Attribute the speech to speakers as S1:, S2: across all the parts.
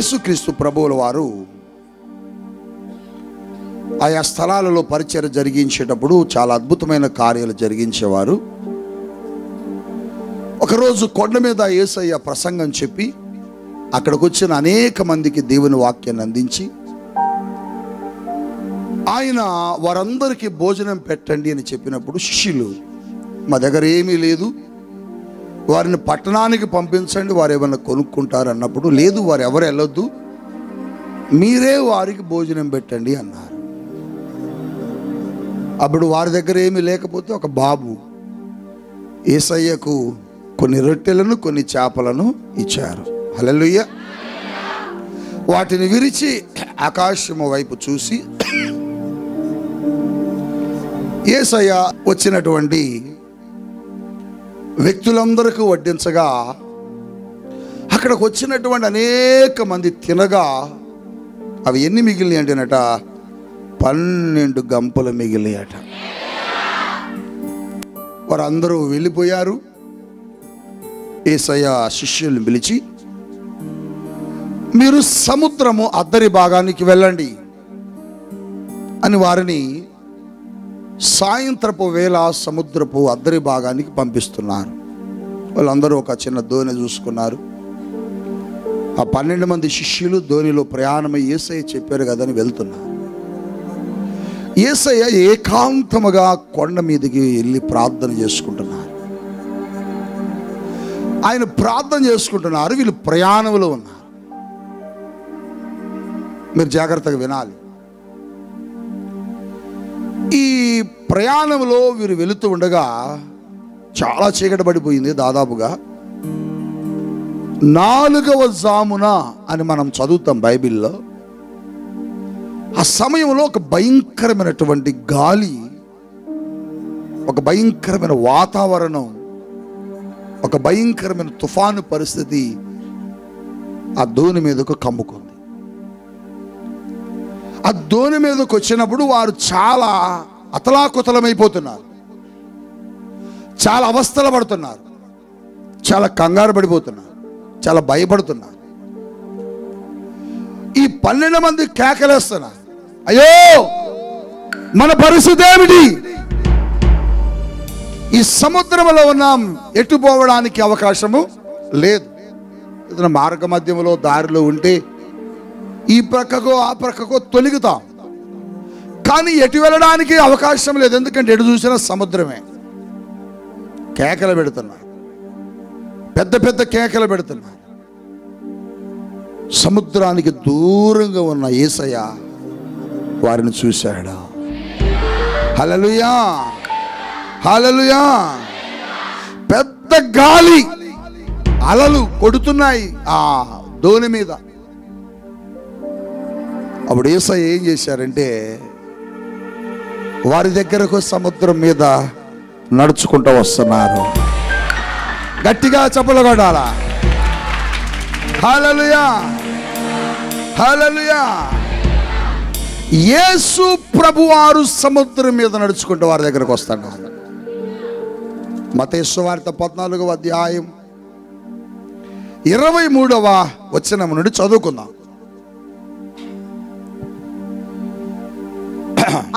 S1: యేసుక్రీస్తు ప్రభువుల వారు ఆయా స్థలాలలో పరిచర్య జరిగించేటప్పుడు చాలా అద్భుతమైన కార్యాలు జరిగించేవారు. ఒకరోజు కొండ మీద యేసయ్య ప్రసంగం చెప్పి అక్కడికి వచ్చిన అనేక మందికి దేవుని వాక్యాన్ని అందించి ఆయన వారందరికీ భోజనం పెట్టండి అని చెప్పినప్పుడు శిష్యులు, మా దగ్గర ఏమీ లేదు, వారిని పట్టణానికి పంపించండి, వారు ఏమైనా కొనుక్కుంటారు అన్నప్పుడు, లేదు వారు ఎవరు వెళ్ళొద్దు, మీరే వారికి భోజనం పెట్టండి అన్నారు. అప్పుడు వారి దగ్గర ఏమీ లేకపోతే ఒక బాబు యేసయ్యకు కొన్ని రొట్టెలను కొన్ని చేపలను ఇచ్చారు. హల్లెలూయా. వాటిని విరిచి ఆకాశము వైపు చూసి యేసయ్య వచ్చినటువంటి వ్యక్తులందరికీ వడ్డించగా అక్కడికి వచ్చినటువంటి అనేక మంది తినగా అవి ఎన్ని మిగిలినాయి అంటేనట 12 గంపలు మిగిలినాయట. వారందరూ వెళ్ళిపోయారు. యేసయ్య శిష్యుల్ని పిలిచి, మీరు సముద్రము అద్దరి భాగానికి వెళ్ళండి అని వారిని సాయంత్రపు వేళ సముద్రపు అద్దరి భాగానికి పంపిస్తున్నారు. వాళ్ళందరూ ఒక చిన్న దోణి చూసుకున్నారు. ఆ 12 మంది శిష్యులు దోణిలో ప్రయాణమై యేసయ్య చెప్పారు కదని వెళ్తున్నారు. యేసయ్య ఏకాంతముగా కొండ మీదకి వెళ్ళి ప్రార్థన చేసుకుంటున్నారు. ఆయన ప్రార్థన చేసుకుంటున్నారు, వీళ్ళు ప్రయాణంలో ఉన్నారు. మీరు జాగ్రత్తగా వినాలి. ఈ ప్రయాణంలో వీరు వెళుతూ ఉండగా చాలా చీకటి పడిపోయింది. దాదాపుగా 4వ జామున అని మనం చదువుతాం బైబిల్లో. ఆ సమయంలో ఒక భయంకరమైనటువంటి గాలి, ఒక భయంకరమైన వాతావరణం, ఒక భయంకరమైన తుఫాను పరిస్థితి ఆ దోణి మీదకు కమ్ముకుంది. ఆ దోణి మీదకు వచ్చినప్పుడు వారు చాలా అతలాకుతలమైపోతున్నారు, చాలా అవస్థలు పడుతున్నారు, చాలా కంగారు పడిపోతున్నారు, చాలా భయపడుతున్నారు. ఈ 12 మంది కేకలేస్తున్నారు, అయ్యో మన పరిస్థితి ఏమిటి, ఈ సముద్రంలో ఉన్నాం, ఎటు పోవడానికి అవకాశము లేదు. ఏదైనా మార్గ మధ్యంలో దారిలో ఉంటే ఈ ప్రక్కకో ఆ ప్రక్కకో తొలగుతాం, కానీ ఎటు వెళ్ళడానికి అవకాశం లేదు, ఎందుకంటే ఎటు చూసినా సముద్రమే. కేకలు పెడుతున్నారు, పెద్ద పెద్ద కేకలు పెడుతున్నారు. సముద్రానికి దూరంగా ఉన్న యేసయ్య వారిని చూశాడు. హల్లెలూయా, హల్లెలూయా. పెద్ద గాలి, అలలు కొడుతున్నాయి ఆ దోణి మీద. అప్పుడు యేసయ్య ఏం చేశారంటే వారి దగ్గరకు సముద్రం మీద నడుచుకుంటూ వస్తున్నారు. గట్టిగా చప్పట్లు కొట్టాలా. హల్లెలూయా, హల్లెలూయా. యేసు ప్రభువారు సముద్రం మీద నడుచుకుంటూ వారి దగ్గరకు వస్తున్నారు. మత్తయి సువార్త 14వ అధ్యాయం 23వ వచనం నుండి చదువుకుందాం.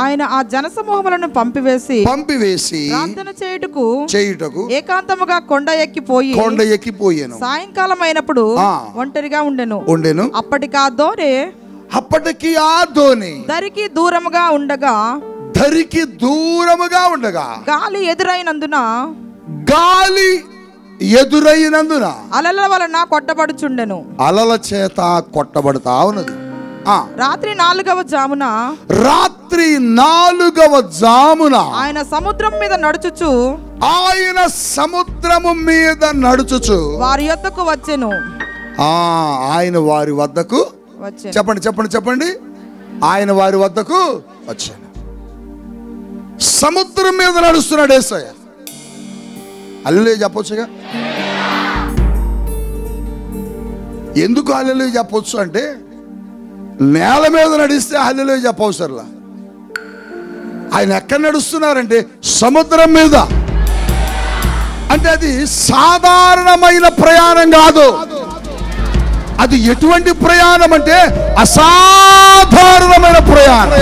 S2: ఆయన ఆ జనసమూహములను పంపివేసి
S1: ప్రార్థన చేయుటకు
S2: ఏకాంతముగా కొండ ఎక్కిపోయాను. సాయంకాలం అయినప్పుడు ఒంటరిగా ఉండెను. అప్పటికి ఆ దోణి దరికి దూరముగా ఉండగా గాలి ఎదురైనందున అలల వలన కొట్టబడుచుండెను.
S1: అలల చేత కొట్టబడతా ఉన్నది.
S2: రాత్రి 4వ
S1: జామున
S2: ఆయన సముద్రము మీద నడుచుచు వారి యొద్దకు వచ్చెను.
S1: ఆయన వారి వద్దకు చెప్పండి. ఆయన వారి వద్దకు వచ్చాను. సముద్రం మీద నడుస్తున్నాడు యేసయ్య. హల్లెలూయా చెప్పొచ్చుగా. ఎందుకు హల్లెలూయా చెప్పొచ్చు అంటే, నేల మీద నడిస్తే హల్లెలూయా చెప్పవసరలా. ఆయన ఎక్కడ నడుస్తున్నారంటే సముద్రం మీద. అంటే అది సాధారణమైన ప్రయాణం కాదు. అది ఎటువంటి ప్రయాణం అంటే అసాధారణమైన ప్రయాణం.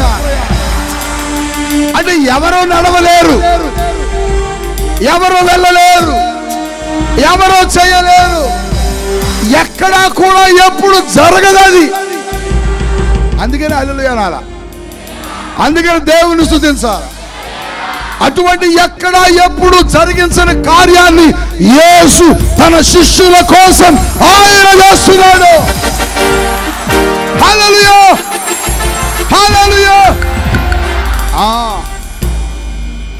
S1: అంటే ఎవరు నడవలేరు, ఎవరు వెళ్ళలేరు, ఎవరు చేయలేరు, ఎక్కడా కూడా ఎప్పుడు జరగదు అది. అందుకని హల్లెలూయా అనాలా, అందుకని దేవుని స్తుతించాలి. అటువంటి ఎక్కడ ఎప్పుడు జరిగించని కార్యాన్ని యేసు తన శిష్యుల కోసం ఆయన చేస్తున్నాడు. హల్లెలూయా, హల్లెలూయా.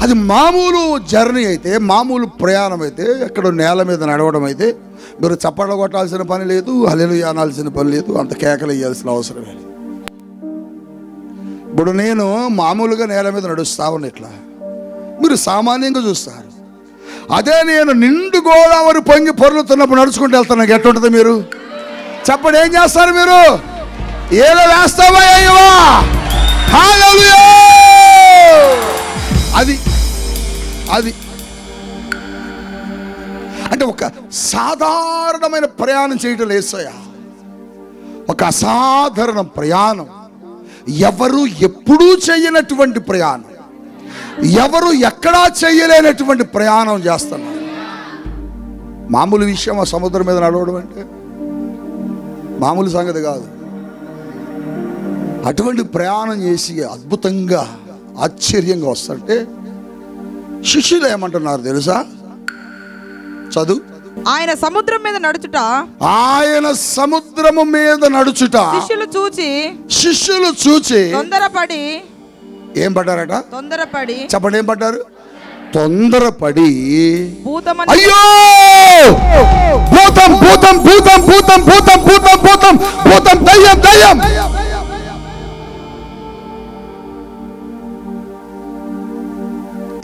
S1: అది మామూలు జర్నీ అయితే, మామూలు ప్రయాణం అయితే, ఎక్కడ నేల మీద నడవడం అయితే మీరు చప్పట్లు కొట్టాల్సిన పని లేదు, హల్లెలూయా అనాల్సిన పని లేదు, అంత కేకలు వేయాల్సిన అవసరం లేదు. ఇప్పుడు నేను మామూలుగా నేల మీద నడుస్తా ఉన్నట్లా మీరు సామాన్యంగా చూస్తారు. అదే నేను నిండు గోదావరి పొంగి పొర్లుతున్నప్పుడు నడుచుకుంటూ వెళ్తాను, ఎట్టుంటుంది మీరు చెప్పండి, ఏం చేస్తారు మీరు? ఏదో వేస్తావా అయ్యవా? హల్లెలూయా. అది అది అంటే ఒక సాధారణమైన ప్రయాణం చేయటం లేసయ్యా, ఒక అసాధారణ ప్రయాణం, ఎవరు ఎప్పుడూ చేయనటువంటి ప్రయాణం, ఎవరు ఎక్కడా చేయలేనటువంటి ప్రయాణం చేస్తున్నారు. మామూలు విషయం ఆ సముద్రం మీద నడవడం అంటే మామూలు సంగతి కాదు. అటువంటి ప్రయాణం చేసి అద్భుతంగా ఆశ్చర్యంగా వస్తుంటే శిష్యులు ఏమంటున్నారు తెలుసా? చదువు.
S2: ఆయన సముద్రం మీద నడుచుట,
S1: ఆయన సముద్రము మీద నడుచుట శిష్యులు చూచి
S2: తొందరపడి
S1: ఏం పడ్డారట?
S2: తొందరపడి. చెప్పండి,
S1: ఏం పడ్డారు? తొందరపడి
S2: అయ్యో
S1: భూతం భూతం భూతం భూతం భూతం భూతం భూతం భూతం దయ్యం దయ్యం.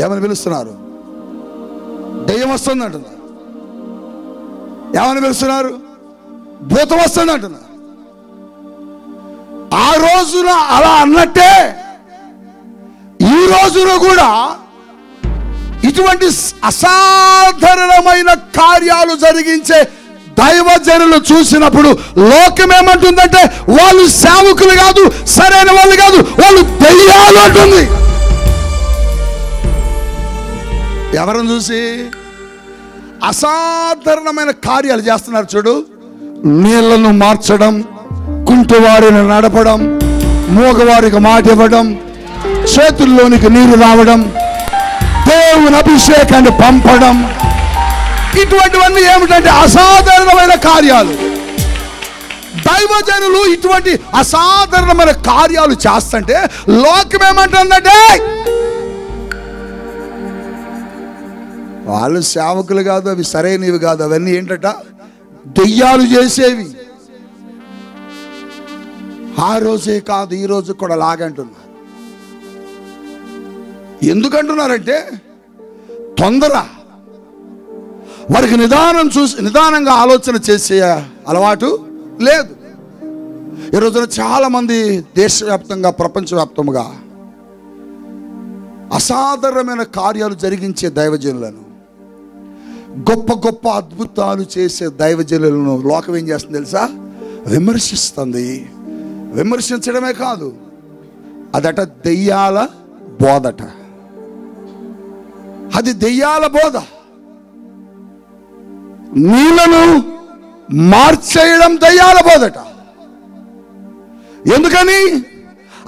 S1: ఏమని పిలుస్తున్నారు? దయ్యం వస్తుంది అంటున్నారు. ఏమని పిలుస్తున్నారు? భూతం వస్తుంది అంటున్నారు. ఆ రోజున అలా అన్నట్టే ఈ రోజున కూడా ఇటువంటి అసాధారణమైన కార్యాలు జరిగించే దైవజనులు చూసినప్పుడు లోకం ఏమంటుందంటే వాళ్ళు సేవకులు కాదు, సరైన వాళ్ళు కాదు, వాళ్ళు దయ్యాలు అంటుంది. ఎవరిని చూసి? అసాధారణమైన కార్యాలు చేస్తున్నారు చూడు. నీళ్లను మార్చడం, కుంటివారిని నడపడం, మూగవారికి మాట ఇవ్వడం, చేతుల్లోనికి నీరు రావడం, దేవుని అభిషేకాన్ని పంపడం, ఇటువంటివన్నీ ఏమిటంటే అసాధారణమైన కార్యాలు. దైవజనులు ఇటువంటి అసాధారణమైన కార్యాలు చేస్తుంటే లోకం ఏమంటుందంటే వాళ్ళు సేవకులు కాదు, అవి సరైనవి కాదు, అవన్నీ ఏంటట దెయ్యాలు చేసేవి. ఆ రోజే కాదు ఈ రోజు కూడా లాగంటున్నారు. ఎందుకంటున్నారంటే తొందర, వారికి నిదానంగా ఆలోచన చేసే అలవాటు లేదు. ఈ రోజున చాలామంది దేశవ్యాప్తంగా ప్రపంచవ్యాప్తంగా అసాధారణమైన కార్యాలు జరిగించే దైవజనులను, గొప్ప గొప్ప అద్భుతాలు చేసే దైవజనులను లోకం ఏం చేస్తుంది తెలుసా? విమర్శిస్తుంది. విమర్శించడమే కాదు, అదట దెయ్యాల బోధట. అది దెయ్యాల బోధ. నీళ్లను మార్చేయడం దెయ్యాల బోధట. ఎందుకని?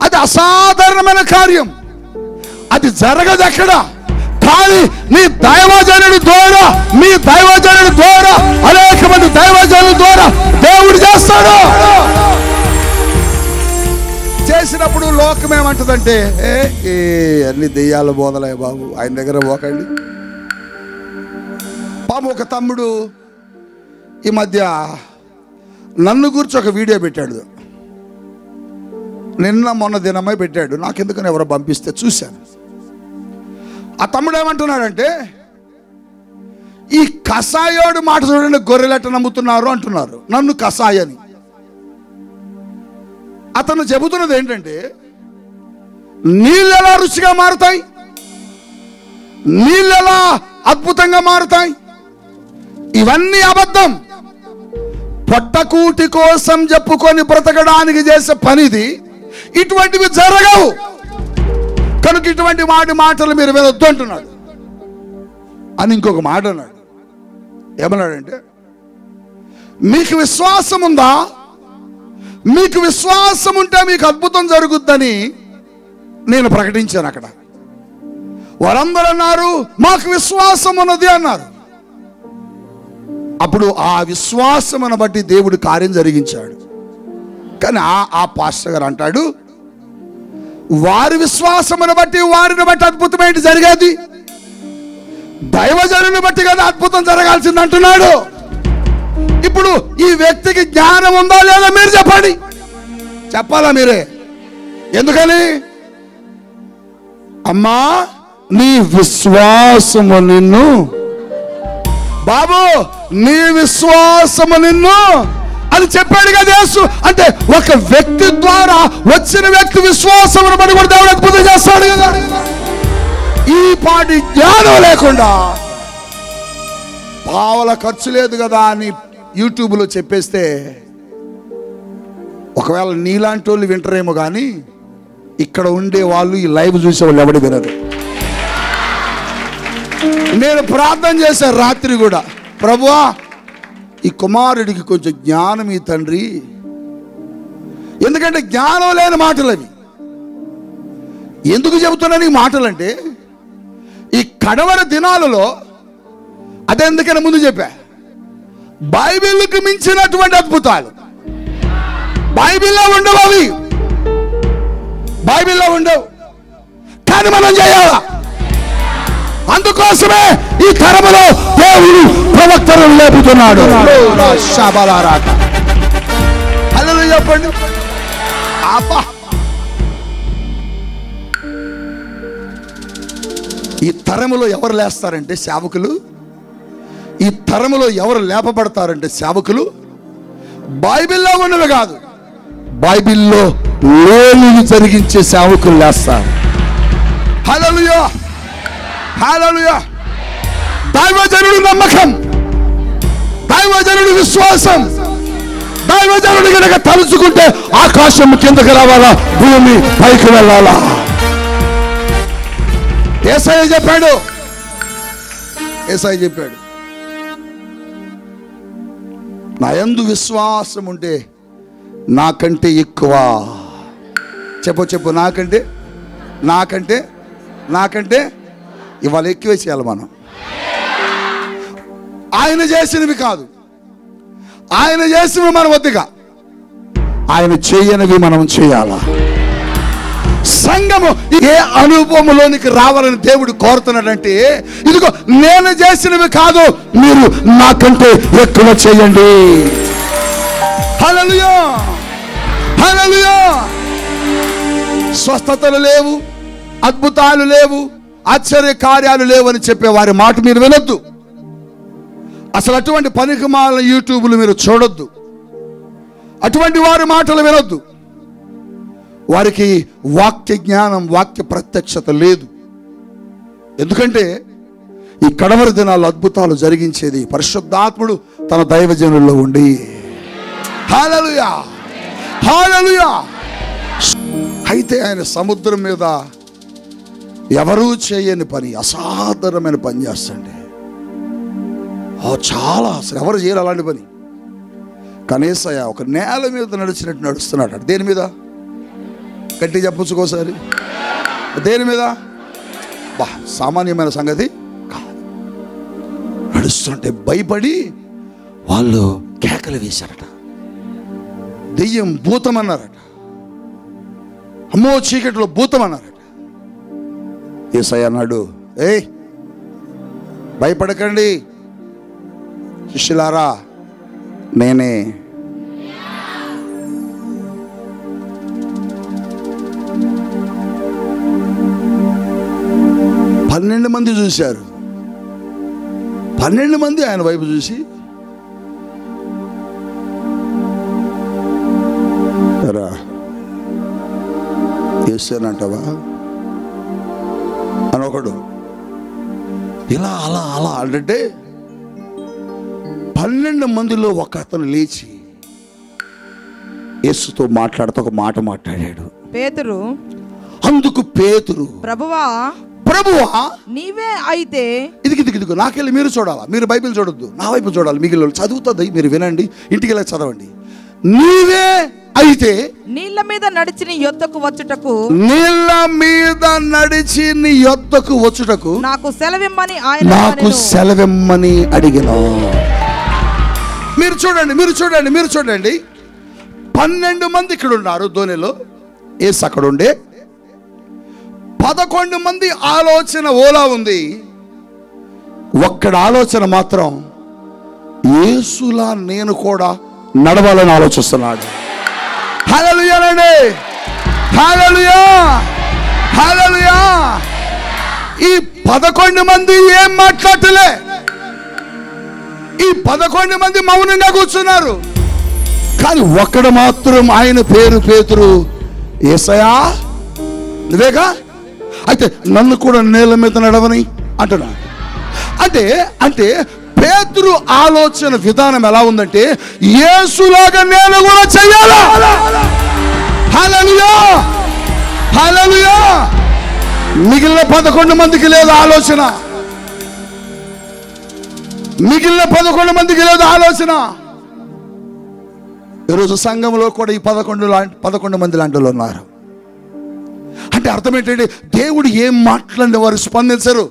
S1: అది అసాధారణమైన కార్యం, అది జరగదు ఎక్కడ. కానీ నీ దైవజనుడి ద్వారా, మీ దైవజనుడి ద్వారా, అనేక మంది దైవజనుల ద్వారా దేవుడు చేస్తాడు. చేసినప్పుడు లోకం ఏమంటుందంటే అన్ని దెయ్యాల బోధలే బాబు, ఆయన దగ్గర పోకండి. పాపం ఒక తమ్ముడు ఈ మధ్య నన్ను గురించి ఒక వీడియో పెట్టాడు. నిన్న మొన్న దినమై పెట్టాడు. నాకెందుకని ఎవరో పంపిస్తే చూశాను. ఆ తమ్ముడు ఏమంటున్నాడంటే, ఈ కషాయోడు మాట చూడండి, గొర్రెలెట్ట నమ్ముతున్నారు అంటున్నారు నన్ను కషాయని. అతను చెబుతున్నది ఏంటంటే, నీళ్ళు ఎలా రుచిగా మారుతాయి, నీళ్ళు ఎలా అద్భుతంగా మారుతాయి, ఇవన్నీ అబద్ధం. పొట్టకూటి కోసం చెప్పుకొని బ్రతకడానికి చేసే పనిది. ఇటువంటివి జరగవు కనుక ఇటువంటి మాటలు మీరు వినొద్దు అంటున్నాడు. అని ఇంకొక మాట అన్నాడు. ఏమన్నాడంటే, మీకు విశ్వాసం ఉందా? మీకు విశ్వాసం ఉంటే మీకు అద్భుతం జరుగుద్దని నేను ప్రకటించాను. అక్కడ వారందరూ అన్నారు, మాకు విశ్వాసం ఉన్నది అన్నారు. అప్పుడు ఆ విశ్వాసమును బట్టి దేవుడు కార్యం జరిగించాడు. కానీ ఆ పాస్టర్ గారు అంటాడు, వారి విశ్వాసమును బట్టి వారిని బట్టి అద్భుతం ఏంటి జరిగేది? దైవజనుని బట్టి కదా అద్భుతం జరగాల్సింది అంటున్నాడు. ఇప్పుడు ఈ వ్యక్తికి జ్ఞానం ఉందా లేదా మీరు చెప్పండి. చెప్పాలా మీరే? ఎందుకని? అమ్మా, నీ విశ్వాసము నిన్ను, బాబు నీ విశ్వాసము నిన్ను అని చెప్పాడు కదా యేసు. అంటే ఒక వ్యక్తి ద్వారా వచ్చిన వ్యక్తి విశ్వాసమును బట్టి కూడా దేవుడు అద్భుతం చేస్తాడు కదా. ఈ పాటి జ్ఞానం లేకుండా పావల ఖర్చు లేదు కదా అని యూట్యూబ్లో చెప్పేస్తే ఒకవేళ నీలాంటి వాళ్ళు వింటారేమో కానీ ఇక్కడ ఉండే వాళ్ళు, ఈ లైవ్ చూసే వాళ్ళు ఎవడు వినరు. నేను ప్రార్థన చేశాను రాత్రి కూడా, ప్రభువా ఈ కుమారుడికి కొంచెం జ్ఞానం ఈ తండ్రి. ఎందుకంటే జ్ఞానం లేని మాటలు అవి. ఎందుకు చెబుతున్నాను ఈ మాటలంటే, ఈ కడవరి దినాలలో అదెందుకని ముందు చెప్పా, బైబిల్కి మించినటువంటి అద్భుతాలు బైబిల్లో ఉండవు. అవి బైబిల్లో ఉండవు, కానీ మనం చేయాలా. అందుకోసమే ఈ తరములో దేవుడు ప్రవక్తలను లేపుతున్నాడు. హల్లెలూయా చెప్పండి. ఈ తరములో ఎవరు లేస్తారంటే సేవకులు. ఈ తరములో ఎవరు లేపబడతారంటే సేవకులు. బైబిల్లో ఉన్నవి కాదు, బైబిల్లో లేనివి జరిగించే సేవకులు లేస్తారు. హల్లెలూయా, హల్లెలూయా. దైవజనుడు నమ్మకం, దైవజనుడు విశ్వాసం. దైవజనుడు కనుక తలుచుకుంటే ఆకాశం కిందకి రావాలా, భూమి పైకి వెళ్ళాలా. యేసయ్య చెప్పాడు, యేసయ్య చెప్పాడు, నా యందు విశ్వాసం ఉంటే నాకంటే ఎక్కువ. చెప్పు నాకంటే నాకంటే నాకంటే ఇవాళ ఎక్కువ చేయాలి మనం. ఆయన చేసినవి కాదు, ఆయన చేసినవి మన వద్దగా, ఆయన చేయనివి మనం చేయాలా. సంఘము ఏ అనుభవంలోనికి రావాలని దేవుడు కోరుతున్నాడంటే, ఇదిగో నేను చేసినవి కాదు, మీరు నాకంటే ఎక్కువ చేయండి. హల్లెలూయా, హల్లెలూయా. స్వస్థతలు లేవు, అద్భుతాలు లేవు, ఆశ్చర్య కార్యాలు లేవు అని చెప్పే వారి మాట మీరు వినొద్దు. అసలు అటువంటి పనికిమాల యూట్యూబ్లు మీరు చూడొద్దు. అటువంటి వారి మాటలు వినొద్దు. వారికి వాక్య జ్ఞానం, వాక్య ప్రత్యక్షత లేదు. ఎందుకంటే ఈ కడవరి దినాల్లో అద్భుతాలు జరిగించేది పరిశుద్ధాత్ముడు తన దైవజనుల్లో ఉండి. హల్లెలూయా, హల్లెలూయా. అయితే ఆయన సముద్రం మీద ఎవరూ చేయని పని, అసాధారణమైన పని చేస్తాండి. చాలా, అసలు ఎవరు చేయరు అలాంటి పని. కనీసయ్య ఒక నేల మీద నడిచినట్టు నడుస్తున్నాడు. దేని మీద? గట్టి చెప్పొచ్చుకోసారి. దేని మీద? బా, సామాన్యమైన సంగతి కాదు. నడుస్తుంటే భయపడి వాళ్ళు కేకలు వేశారట. దెయ్యం, భూతం అన్నారట. అమ్మో చీకటిలో భూతం అన్నారట. యేసయ్య అన్నాడు, ఏయ్ భయపడకండి శిష్యులారా, నేనే. పన్నెండు మంది చూశారు. 12 మంది ఆయన వైపు చూసి, రా చేశానంటావా అని ఒకడు ఇలా అలా అలా అంటే 12 మందిలో ఒక అతను లేచి యేసుతో మాట్లాడుతూ ఒక మాట మాట్లాడాడు.
S2: పేతురు
S1: అందుకు పేతురు,
S2: ప్రభువా నీవే అయితే.
S1: ఇదిగో నాకెళ్ళి మీరు చూడాలా, మీరు బైబిల్ చూడొద్దు, నా వైపు చూడాలి. మిగిలిన చదువుతుంది, మీరు వినండి, ఇంటికి వెళ్ళి చదవండి. నీవే అయితే
S2: నీళ్ళ మీద నడిచి నీ యొద్దకు వచ్చుటకు,
S1: నీళ్ళ మీద నడిచి నీ యొద్దకు వచ్చుటకు
S2: నాకు సెలవిమ్మని ఆయన
S1: నాకు సెలవిమ్మని అడిగిన. మీరు చూడండి 12 మంది ఇక్కడ ఉన్నారు ధోనిలో, యేసు అక్కడ ఉండే. 11 మంది ఆలోచన ఓలా ఉంది. ఒక్కడ ఆలోచన మాత్రం యేసులా నేను కూడా నడవాలని ఆలోచిస్తున్నాడు. హల్లెలూయా అండి, హల్లెలూయా, హల్లెలూయా. ఈ 11 మంది ఏం మాట్లాడలే. ఈ 11 మంది మౌనంగా కూర్చున్నారు. కానీ ఒక్కడు మాత్రం, ఆయన పేరు పేతురు, యేసయ్యా నువ్వేగా, అయితే నన్ను కూడా నేల మీద నడవని అంటున్నాడు. అంటే పేతురు ఆలోచన విధానం ఎలా ఉందంటే, యేసులాగా నేను కూడా చెయ్యాలా. హల్లెలూయా, హల్లెలూయా. మిగిలిన 11 మందికి లేదు ఆలోచన. మిగిలిన 11 మందికి లేదు ఆలోచన. ఈరోజు సంఘంలో కూడా ఈ 11 మంది లాంటి వాళ్ళు ఉన్నారు. అంటే అర్థం ఏంటంటే, దేవుడు ఏం మాట్లాడిన వారు స్పందించరు.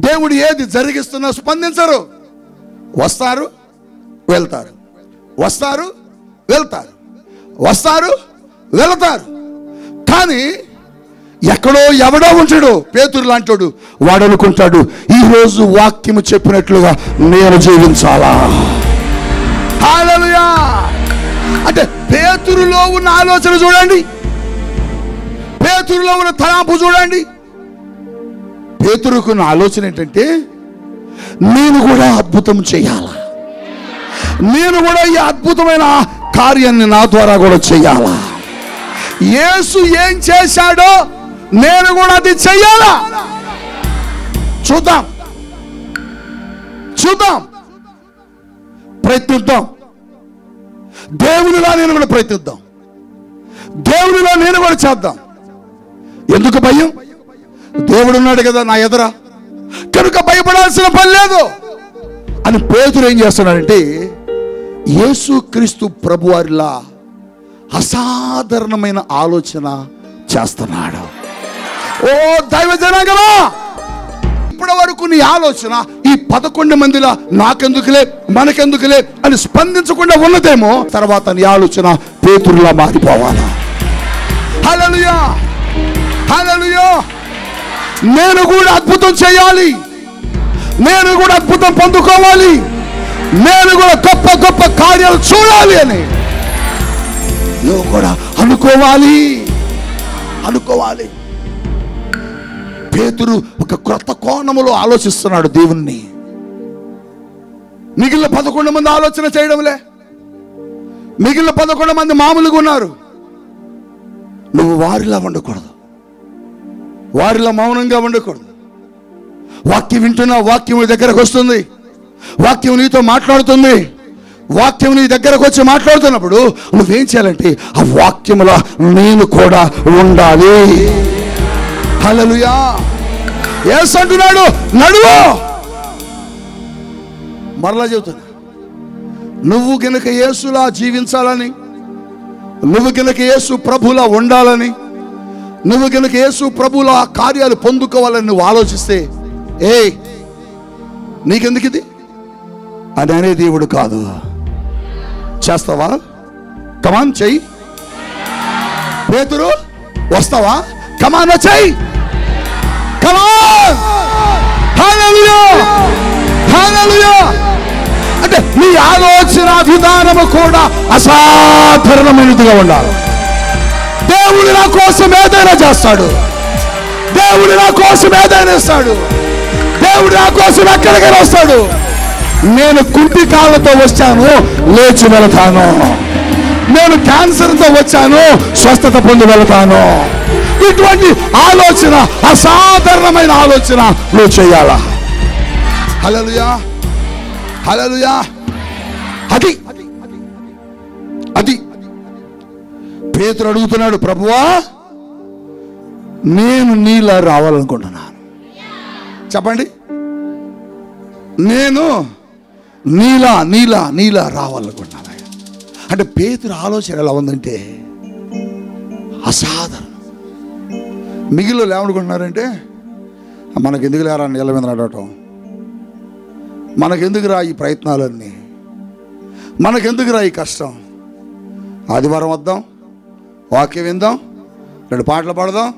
S1: దేవుడు ఏది జరిగిస్తున్నా స్పందించరు. వస్తారు వెళ్తారు, వస్తారు వెళ్తారు, వస్తారు వెళ్తారు. కానీ ఎక్కడో ఎవడో ఉంటాడు పేతురు లాంటోడు. వాడు అనుకుంటాడు, ఈరోజు వాక్యము చెప్పినట్లుగా నేను జీవించాలా. హల్లెలూయా. అంటే పేతురులో ఉన్న ఆలోచన చూడండి, పేతురులో ఉన్న తలంపు చూడండి. పేతురుకున్న ఆలోచన ఏంటంటే, నేను కూడా అద్భుతం చేయాలా, నేను కూడా ఈ అద్భుతమైన కార్యాన్ని నా ద్వారా కూడా చేయాలా. యేసు ఏం చేశాడో నేను కూడా అది చెయ్యాలా. చూద్దాం, ప్రయత్నిద్దాం. దేవునిలా నేను కూడా ప్రయత్నిద్దాం, దేవునిలా నేను కూడా చేద్దాం. ఎందుకు భయం? దేవుడు ఉన్నాడు కదా నా ఎదుర, కనుక భయపడాల్సిన పని లేదు అని పేతురు ఏం చేస్తున్నాడంటే, యేసుక్రీస్తు ప్రభువారిలా అసాధారణమైన ఆలోచన చేస్తున్నాడు. ఓ దైవ జనాంగమా, ఇప్పటి వరకు నీ ఆలోచన ఈ 11 మందిలా నాకెందుకులే మనకెందుకులే అని స్పందించకుండా ఉన్నదేమో, తర్వాత నీ ఆలోచన పేతురులా మారిపోవాలా. హల్లెలూయా, హల్లెలూయా. నేను కూడా అద్భుతం చేయాలి, నేను కూడా అద్భుతం పొందుకోవాలి, నేను కూడా గొప్ప గొప్ప కార్యాలు చూడాలి అని నువ్వు కూడా అనుకోవాలి. పేతురు ఒక క్రొత్త కోణములో ఆలోచిస్తున్నాడు దేవుణ్ణి. మిగిలిన 11 మంది ఆలోచన చేయడంలే, మిగిలిన 11 మంది మామూలుగా ఉన్నారు. నువ్వు వారిలా ఉండకూడదు, వారిలా మౌనంగా ఉండకూడదు. వాక్యం వింటున్నా, వాక్యం నీ దగ్గరకు వస్తుంది, వాక్యం నీతో మాట్లాడుతుంది. వాక్యం నీ దగ్గరకు వచ్చి మాట్లాడుతున్నప్పుడు నువ్వేం చేయాలంటే, ఆ వాక్యములో నేను కూడా ఉండాలి. హల్లెలూయా. యేసు అంటున్నాడు, నడువు. మరలా చెబుతున్నా, నువ్వు గనుక యేసులా జీవించాలని, నువ్వు గనుక యేసు ప్రభులా ఉండాలని, నువ్వు గనుక యేసు ప్రభులా కార్యాలు పొందుకోవాలని నువ్వు ఆలోచిస్తే, నీకెందుకు ఇది అని అనే దేవుడు కాదు. చేస్తావా? కమాన్ చెయ్యి. పేతురు వస్తావా? కమాన్ చెయ్యి. కమాన్. హల్లెలూయా, హల్లెలూయా. అంటే నీ ఆలోచన విధానము కూడా అసాధారణమైనదిగా ఉండాలి. దేవుడు నా కోసం ఏదైనా చేస్తాడు, దేవుడు నా కోసం ఏదైనా ఇస్తాడు, దేవుడు నా కోసం ఎక్కడికైనా వస్తాడు. నేను కుంటి కాళ్ళతో వచ్చాను, లేచి వెళతాను. నేను క్యాన్సర్తో వచ్చాను, స్వస్థత పొంది వెళతాను. ఇటువంటి ఆలోచన, అసాధారణమైన ఆలోచన నువ్వు చేయాలా. హల్లెలూయా, హల్లెలూయా. అది పేతురు అడుగుతున్నాడు, ప్రభువా నేను నీలా రావాలనుకుంటున్నాను. చెప్పండి, నేను నీలా నీలా నీలా రావాలనుకుంటున్నాను. అంటే పేతురు ఆలోచన ఎలా ఉందంటే అసాధారణం. మిగిలిన ఏమనుకుంటున్నారంటే, మనకెందుకు లేరా నీళ్ళ మీద నడవటం, మనకెందుకురా ఈ ప్రయత్నాలన్నీ, మనకెందుకురా ఈ కష్టం, ఆదివారం వద్దాం, వాక్యం విందాం, 2 పాటలు పాడదాం,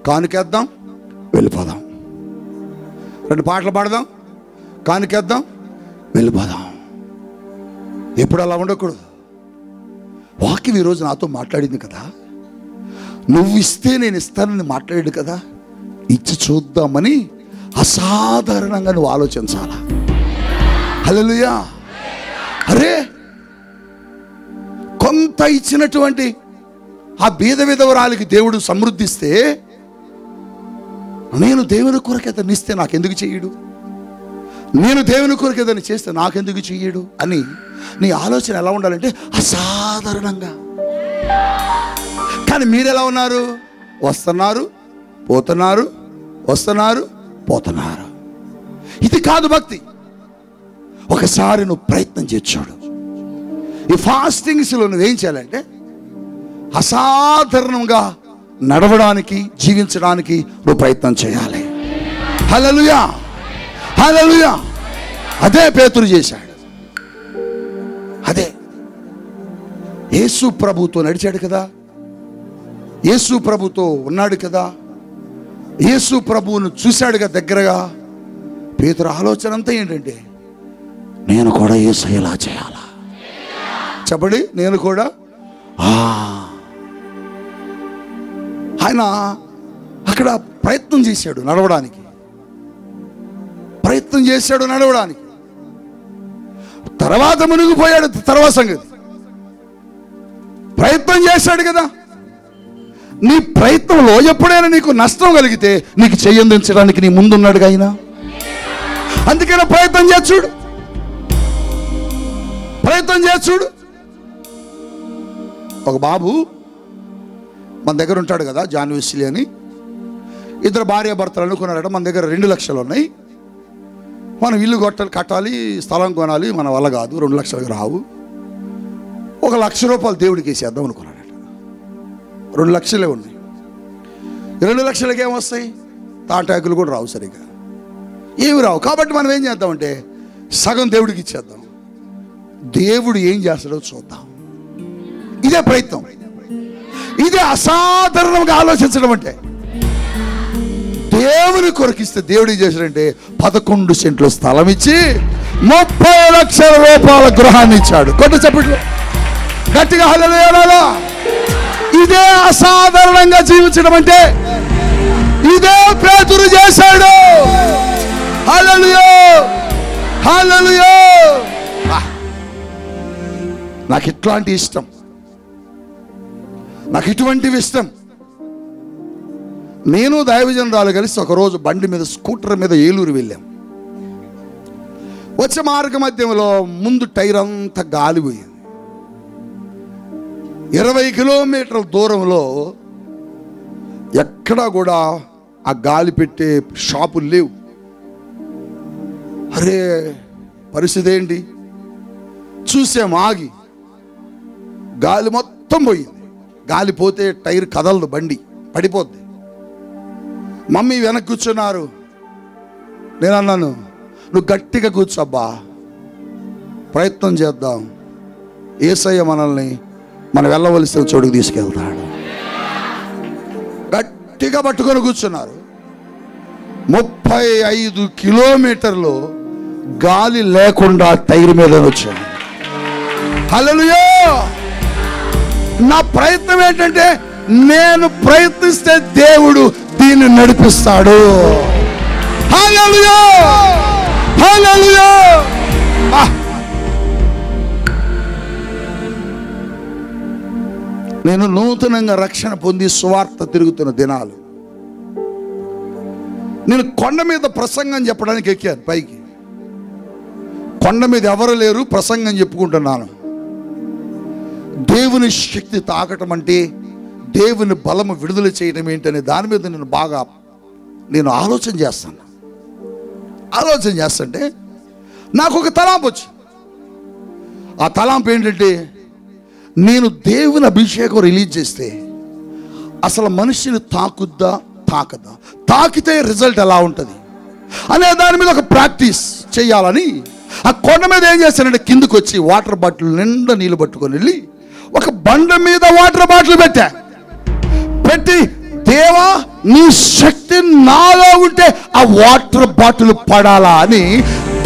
S1: కానుకేద్దాం, వెళ్ళిపోదాం. 2 పాటలు పాడదాం, కానుకేద్దాం, వెళ్ళిపోదాం. ఎప్పుడు అలా ఉండకూడదు. వాక్యం ఈరోజు నాతో మాట్లాడింది కదా, నువ్వు ఇస్తే నేను ఇస్తానని మాట్లాడాడు కదా, ఇచ్చి చూద్దామని అసాధారణంగా నువ్వు ఆలోచించాలా. హల్లెలూయా. అరే, కొంత ఇచ్చినటువంటి ఆ బీద విధవరాలికి దేవుడు సమృద్ధిస్తే, నేను దేవుని కొరకు ఏదైనా ఇస్తే నాకెందుకు చెయ్యడు, నేను దేవుని కొరకు ఏదైనా చేస్తే నాకెందుకు చెయ్యడు అని నీ ఆలోచన ఎలా ఉండాలంటే అసాధారణంగా. కానీ మీరు ఎలా ఉన్నారు? వస్తున్నారు, పోతున్నారు, వస్తున్నారు, పోతున్నారు. ఇది కాదు భక్తి. ఒకసారి నువ్వు ప్రయత్నం చేర్చాడు. ఈ ఫాస్టింగ్స్లో నువ్వేం చేయాలంటే అసాధారణంగా నడవడానికి, జీవించడానికి నువ్వు ప్రయత్నం చేయాలి. హల్లెలూయా, హల్లెలూయా. అదే పేతురు చేశాడు. అదే యేసు ప్రభుతో నడిచాడు కదా, యేసు ప్రభుతో ఉన్నాడు కదా, యేసు ప్రభువును చూశాడుగా దగ్గరగా. పేతురు ఆలోచన అంతా ఏంటంటే, నేను కూడా యేసయ్యలా చేయాలా. చెప్పండి, నేను కూడా. ఆయన అక్కడ ప్రయత్నం చేశాడు నడవడానికి, ప్రయత్నం చేశాడు నడవడానికి. తర్వాత మునిగిపోయాడు, తర్వాత సంగతి. ప్రయత్నం చేశాడు కదా. నీ ప్రయత్నంలో ఎప్పుడైనా నీకు నష్టం కలిగితే నీకు చెయ్యందించడానికి నీ ముందున్నాడుగా ఆయన. అందుకనే ప్రయత్నం చేస్తుడు, ప్రయత్నం చేస్తుడు. ఒక బాబు మన దగ్గర ఉంటాడు కదా, జాన్ వెస్లీ అని. 2 భార్యాభర్తలు అనుకున్నారట, మన దగ్గర 2 లక్షలు ఉన్నాయి, మనం ఇల్లు కట్టాలి, స్థలం కొనాలి, మన వల్ల కాదు, 2 లక్షలకు రావు, 1 లక్ష రూపాయలు దేవుడికి వేసేద్దాం అనుకున్నాడట. 2 లక్షలే ఉన్నాయి. 2 లక్షలకి ఏమొస్తాయి? తాటాకులు కూడా రావు, సరిగా ఏమి రావు. కాబట్టి మనం ఏం చేద్దామంటే సగం దేవుడికి ఇచ్చేద్దాం, దేవుడు ఏం చేస్తాడో చూద్దాం. ఇదే ప్రయత్నం, ఇదే అసాధారణంగా ఆలోచించడం. అంటే దేవుని కొరకిస్తే దేవుడు ఏం చేశాడంటే 11 సెంట్లు స్థలం ఇచ్చి 30 లక్షల రూపాయల గృహాన్ని ఇచ్చాడు. కొత్త చెప్పట్లు గట్టిగా హల్లెలూయా. ఇదే అసాధారణంగా జీవించడం అంటే ఇదే పేతురు చేశాడు. హల్లెలూయా, హల్లెలూయా. నాకు ఇట్లాంటి ఇష్టం, నాకు ఇటువంటివి ఇష్టం. నేను దైవజనురాలు కలిసి ఒకరోజు బండి మీద, స్కూటర్ మీద ఏలూరు వెళ్ళాం. వచ్చే మార్గ మధ్యంలో ముందు టైర్ అంతా గాలిపోయింది. 20 కిలోమీటర్ల దూరంలో ఎక్కడా కూడా ఆ గాలి పెట్టే షాపులు లేవు. అరే పరిస్థితి ఏంటి చూసాం, ఆగి గాలి మొత్తం పోయింది. గాలి పోతే టైర్ కదలదు, బండి పడిపోద్ది. మమ్మీ వెనక్కి కూర్చున్నారు. నేను అన్నాను, నువ్వు గట్టిగా కూర్చోబ్బా, ప్రయత్నం చేద్దాం, యేసయ్య మనల్ని మనం వెళ్ళవలసిన చోటుకు తీసుకెళ్తాడు. గట్టిగా పట్టుకొని కూర్చున్నారు. 35 కిలోమీటర్లు గాలి లేకుండా టైర్ మీద వచ్చాను. హల్లెలూయా. నా ప్రయత్నం ఏంటంటే, నేను ప్రయత్నిస్తే దేవుడు దీన్ని నడిపిస్తాడు. హల్లెలూయా, హల్లెలూయా. నేను నూతనంగా రక్షణ పొంది సువార్త తిరుగుతున్న దినాలు. నేను కొండ మీద ప్రసంగం చెప్పడానికి ఎక్కాను పైకి. కొండ మీద ఎవరు లేరు, ప్రసంగం చెప్పుకుంటున్నాను. దేవుని శక్తి తాకటం అంటే దేవుని బలము విడుదల చేయడం ఏంటనే దాని మీద నేను ఆలోచన చేస్తుంటే నాకు ఒక తలాంపు వచ్చి, ఆ తలాంపు ఏంటంటే నేను దేవుని అభిషేకం రిలీజ్ చేస్తే అసలు మనిషిని తాకుద్దా తాకదా, తాకితే రిజల్ట్ ఎలా ఉంటుంది అనే దాని మీద ఒక ప్రాక్టీస్ చేయాలని ఆ కొండ మీద ఏం చేశానంటే కిందకు వచ్చి వాటర్ బాటిల్ నిండా నీళ్ళు పట్టుకొని వెళ్ళి ఒక బండ మీద వాటర్ బాటిల్ పెట్టి దేవా నీ శక్తి నాలో ఉంటే ఆ వాటర్ బాటిల్ పడాలా అని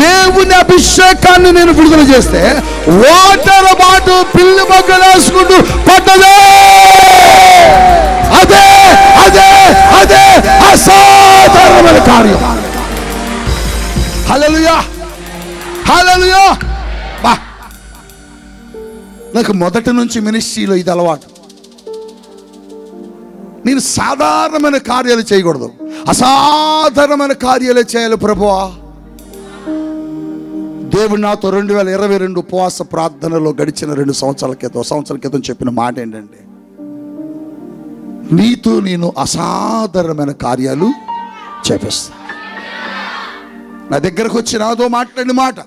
S1: దేవుని అభిషేకాన్ని నేను విడుదల చేస్తే వాటర్ బాటిల్ పిల్లి మొగ్గలు వేసుకుంటూ పడ్డదే. అదే అదే అదే అసాధారణమైన కార్యం. హల్లెలూయా హల్లెలూయా. నాకు మొదటి నుంచి మినిస్ట్రీలో ఇది అలవాటు. నేను సాధారణమైన కార్యాలు చేయకూడదు, అసాధారణమైన కార్యాలే చేయాలి ప్రభువా. దేవుడు నాతో 2022 ఉపవాస ప్రార్థనలో గడిచిన 2 సంవత్సరాల క్రితం చెప్పిన మాట ఏంటంటే, నీతో నేను అసాధారణమైన కార్యాలు చేపిస్తా. నా దగ్గరకు వచ్చి నాతో మాట్లాడిన మాట,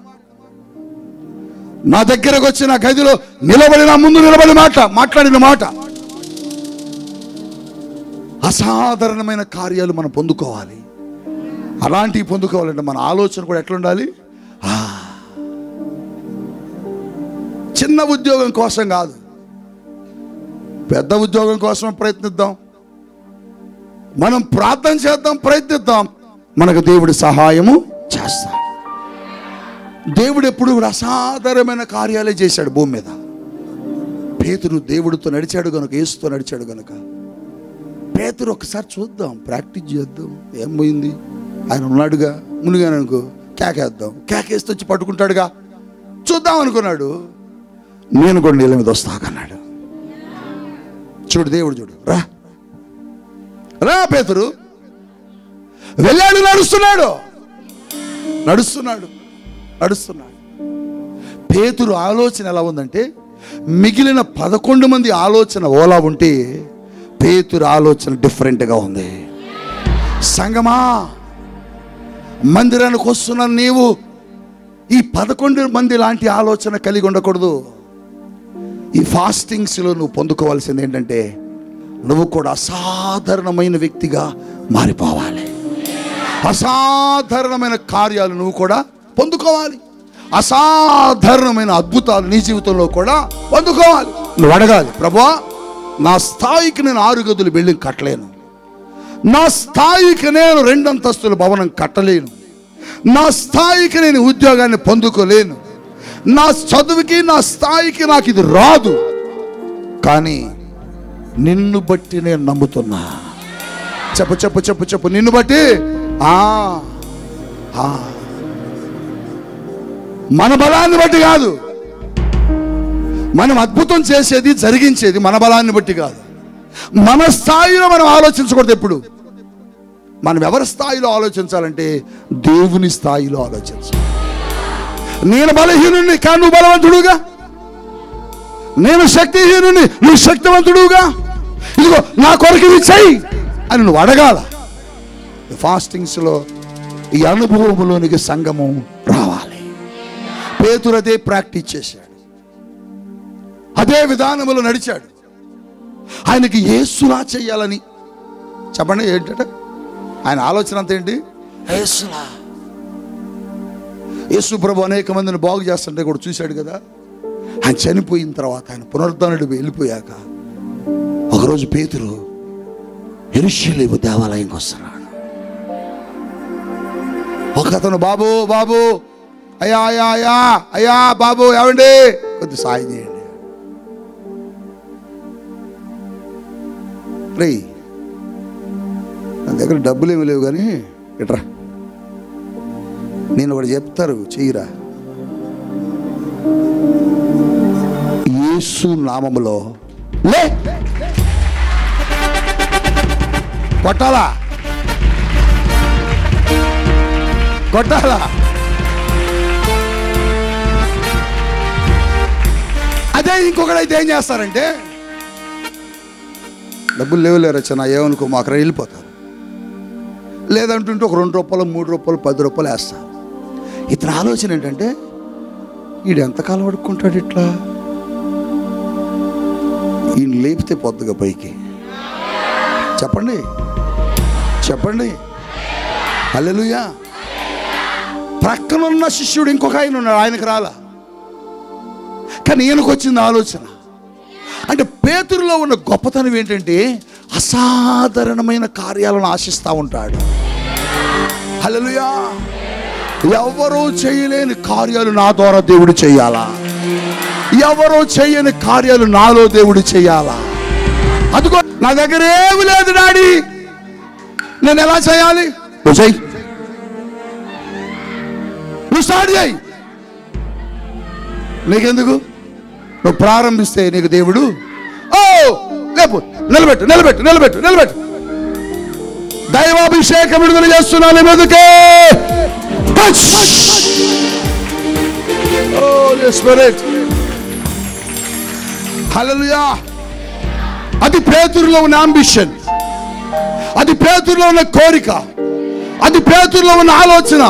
S1: నా దగ్గరకు వచ్చి నా గదిలో నా ముందు నిలబడి మాట్లాడిన మాట, అసాధారణమైన కార్యాలు మనం పొందుకోవాలి. అలాంటివి పొందుకోవాలంటే మన ఆలోచన కూడా ఎట్లుండాలి? చిన్న ఉద్యోగం కోసం కాదు, పెద్ద ఉద్యోగం కోసం ప్రయత్నిద్దాం. మనం ప్రార్థన చేద్దాం, ప్రయత్నిద్దాం, మనకు దేవుడి సహాయము చేస్తాడు. దేవుడు ఎప్పుడు కూడా అసాధారణమైన కార్యాలే చేశాడు భూమి మీద. పేతురు దేవుడితో నడిచాడు కనుక, యేసుతో నడిచాడు కనుక పేతురు ఒకసారి చూద్దాం, ప్రాక్టీస్ చేద్దాం. ఏం పోయింది, ఆయన ఉన్నాడుగా, మునిగాను అనుకో కేకేద్దాం, కేకేస్తే వచ్చి పట్టుకుంటాడుగా, చూద్దాం అనుకున్నాడు. నేను కూడా నీళ్ళ మీద వస్తాకన్నాడు. చూడు దేవుడు, చూడు, రా పేతురు వెళ్ళాడు. నడుస్తున్నాడు. పేతురు ఆలోచన ఎలా ఉందంటే, మిగిలిన 11 మంది ఆలోచన ఓలా ఉంటే పేతురు ఆలోచన డిఫరెంట్గా ఉంది. సంగమా, మందిరానికి వస్తున్న నీవు ఈ 11 మంది లాంటి ఆలోచన కలిగి ఉండకూడదు. ఈ ఫాస్టింగ్స్లో నువ్వు పొందుకోవాల్సింది ఏంటంటే, నువ్వు కూడా అసాధారణమైన వ్యక్తిగా మారిపోవాలి. అసాధారణమైన కార్యాలు నువ్వు కూడా పొందుకోవాలి. అసాధారణమైన అద్భుతాలు నీ జీవితంలో కూడా పొందుకోవాలి. నువ్వు అడగాలి, ప్రభువా నా స్థాయికి నేను 6 గదుల బిల్డింగ్ కట్టలేను, నా స్థాయికి నేను 2 అంతస్తుల భవనం కట్టలేను, నా స్థాయికి నేను ఉద్యోగాన్ని పొందుకోలేను, నా చదువుకి నా స్థాయికి నాకు ఇది రాదు, కానీ నిన్ను బట్టి నేను నమ్ముతున్నా. చెప్పు నిన్ను బట్టి. మన బలాన్ని బట్టి కాదు, మనం అద్భుతం చేసేది జరిగించేది మన బలాన్ని బట్టి కాదు. మన స్థాయిలో మనం ఆలోచించకూడదు. ఎప్పుడు మనం ఎవరి స్థాయిలో ఆలోచించాలంటే దేవుని స్థాయిలో ఆలోచించాలి. నేను బలహీనుని కానీ నువ్వు బలవంతుడుగా, నేను శక్తిహీనుని నువ్వు శక్తివంతుడుగా, ఇదిగో నా కొరకు ఇది చెయ్యి అని నువ్వు అడగాల. ఫాస్టింగ్స్లో ఈ అనుభవంలోనికి సంగమం రావాలి. పేతురు అదే ప్రాక్టీస్ చేశాడు, అదే విధానంలో నడిచాడు. ఆయనకి యేసులా చెయ్యాలని. చెప్పండి ఏంటంటే ఆయన ఆలోచన అంత ఏంటి? యేసులా. యేసు ప్రభు అనేక మందిని బాగు చేస్తుంటే కూడా చూశాడు కదా. ఆయన చనిపోయిన తర్వాత, ఆయన పునరుద్ధరణుడు వెళ్ళిపోయాక ఒకరోజు పేతురు యెరూషలేము దేవాలయంకి వస్తున్నాడు. ఒక అతను, బాబు బాబు, అయ్యా అయ్యా అయ్యా అయ్యా బాబు, ఏమండి కొద్ది సాయం చేయండి. రే నా దగ్గర డబ్బులు ఏమి లేవు కానీ ఇట్రా, నేను వాడు చెప్తారు చెయ్యిరా. యేసు నామములో లే, కొట్టాలా అదే ఇంకొకడైతే ఏం చేస్తారంటే, డబ్బులు లేవులే రచన ఏమనుకో మాకు వెళ్ళిపోతారు, లేదంటుంటే ఒక 2 రూపాయలు 3 రూపాయలు 10 రూపాయలు వేస్తారు. ఇతని ఆలోచన ఏంటంటే, వీడు ఎంతకాలం అడుక్కుంటాడు ఇట్లా, ఈయన లేపితే పొద్దుగా పైకి. చెప్పండి చెప్పండి హల్లెలూయా. ప్రక్కనున్న శిష్యుడు ఇంకొక ఆయన ఉన్నాడు, ఆయనకు రాలా, కానీ ఈయనకు వచ్చింది ఆలోచన. అంటే పేతురులో ఉన్న గొప్పతనం ఏంటంటే అసాధారణమైన కార్యాలను ఆశిస్తూ ఉంటాడు. హల్లెలూయా. ఎవరో చేయలేని కార్యాలు నా ద్వారా దేవుడు చేయాలా, ఎవరో చేయని కార్యాలు నాలో దేవుడు చేయాలా. అదిగో నా దగ్గర ఏమి లేదు డాడీ, నేను ఎలా చేయాలి? నువ్వు చెయ్యి, నువ్వు స్టార్ట్ చేయి. నీకెందుకు? నువ్వు ప్రారంభిస్తే నీకు దేవుడు లేపు నిలబెట్టు నిలబెట్టు నిలబెట్టు నిలబెట్టు. దైవాభిషేకం విడుదల చేస్తున్నాను మీదకే. హల్లెలూయా. అది పేతురులో ఉన్న అంబిషన్, అది పేతురులో ఉన్న కోరిక, అది పేతురులో ఉన్న ఆలోచన,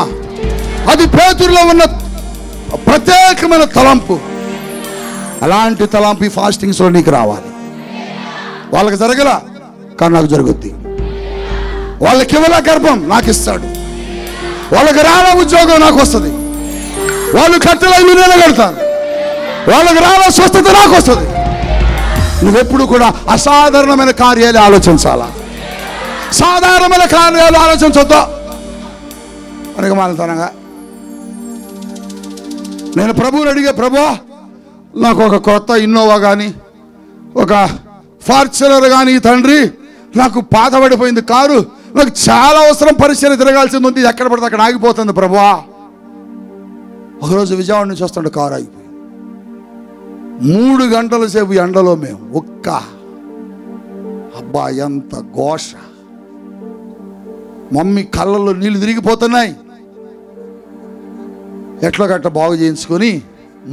S1: అది పేతురులో ఉన్న ప్రత్యేకమైన తలంపు. అలాంటి తలంపు ఈ ఫాస్టింగ్స్లో నీకు రావాలి. వాళ్ళకి జరగల కానీ నాకు జరుగుద్ది, వాళ్ళకి ఇవ్వాల గర్భం నాకు ఇస్తాడు, వాళ్ళకి రాల ఉద్యోగం నాకు వస్తుంది, వాళ్ళు కట్టెల ఇల్లు నేను కడతాను, వాళ్ళకి రాల స్వస్థత నాకు వస్తుంది. నువ్వెప్పుడు కూడా అసాధారణమైన కార్యాలు ఆలోచించాలా, సాధారణమైన కార్యాలు ఆలోచించొద్దు. మనకి మానతనంగా నేను ప్రభువుని అడిగే, ప్రభు నాకు ఒక కొత్త ఇన్నోవా కానీ ఒక ఫార్చునర్ కానీ తండ్రి, నాకు పాతబడిపోయింది కారు, నాకు చాలా అవసరం, పరిచయం తిరగాల్సింది ఉంది, ఎక్కడ పడితే అక్కడ ఆగిపోతుంది ప్రభువా. ఒకరోజు విజయవాడ నుంచి వస్తుంటే కారు ఆగిపోయింది. 3 గంటల సేపు ఎండలో మేము అబ్బా ఎంత ఘోష, మమ్మీ కళ్ళల్లో నీళ్ళు తిరిగిపోతున్నాయి. ఎట్లా గట్ట బాగు చేయించుకొని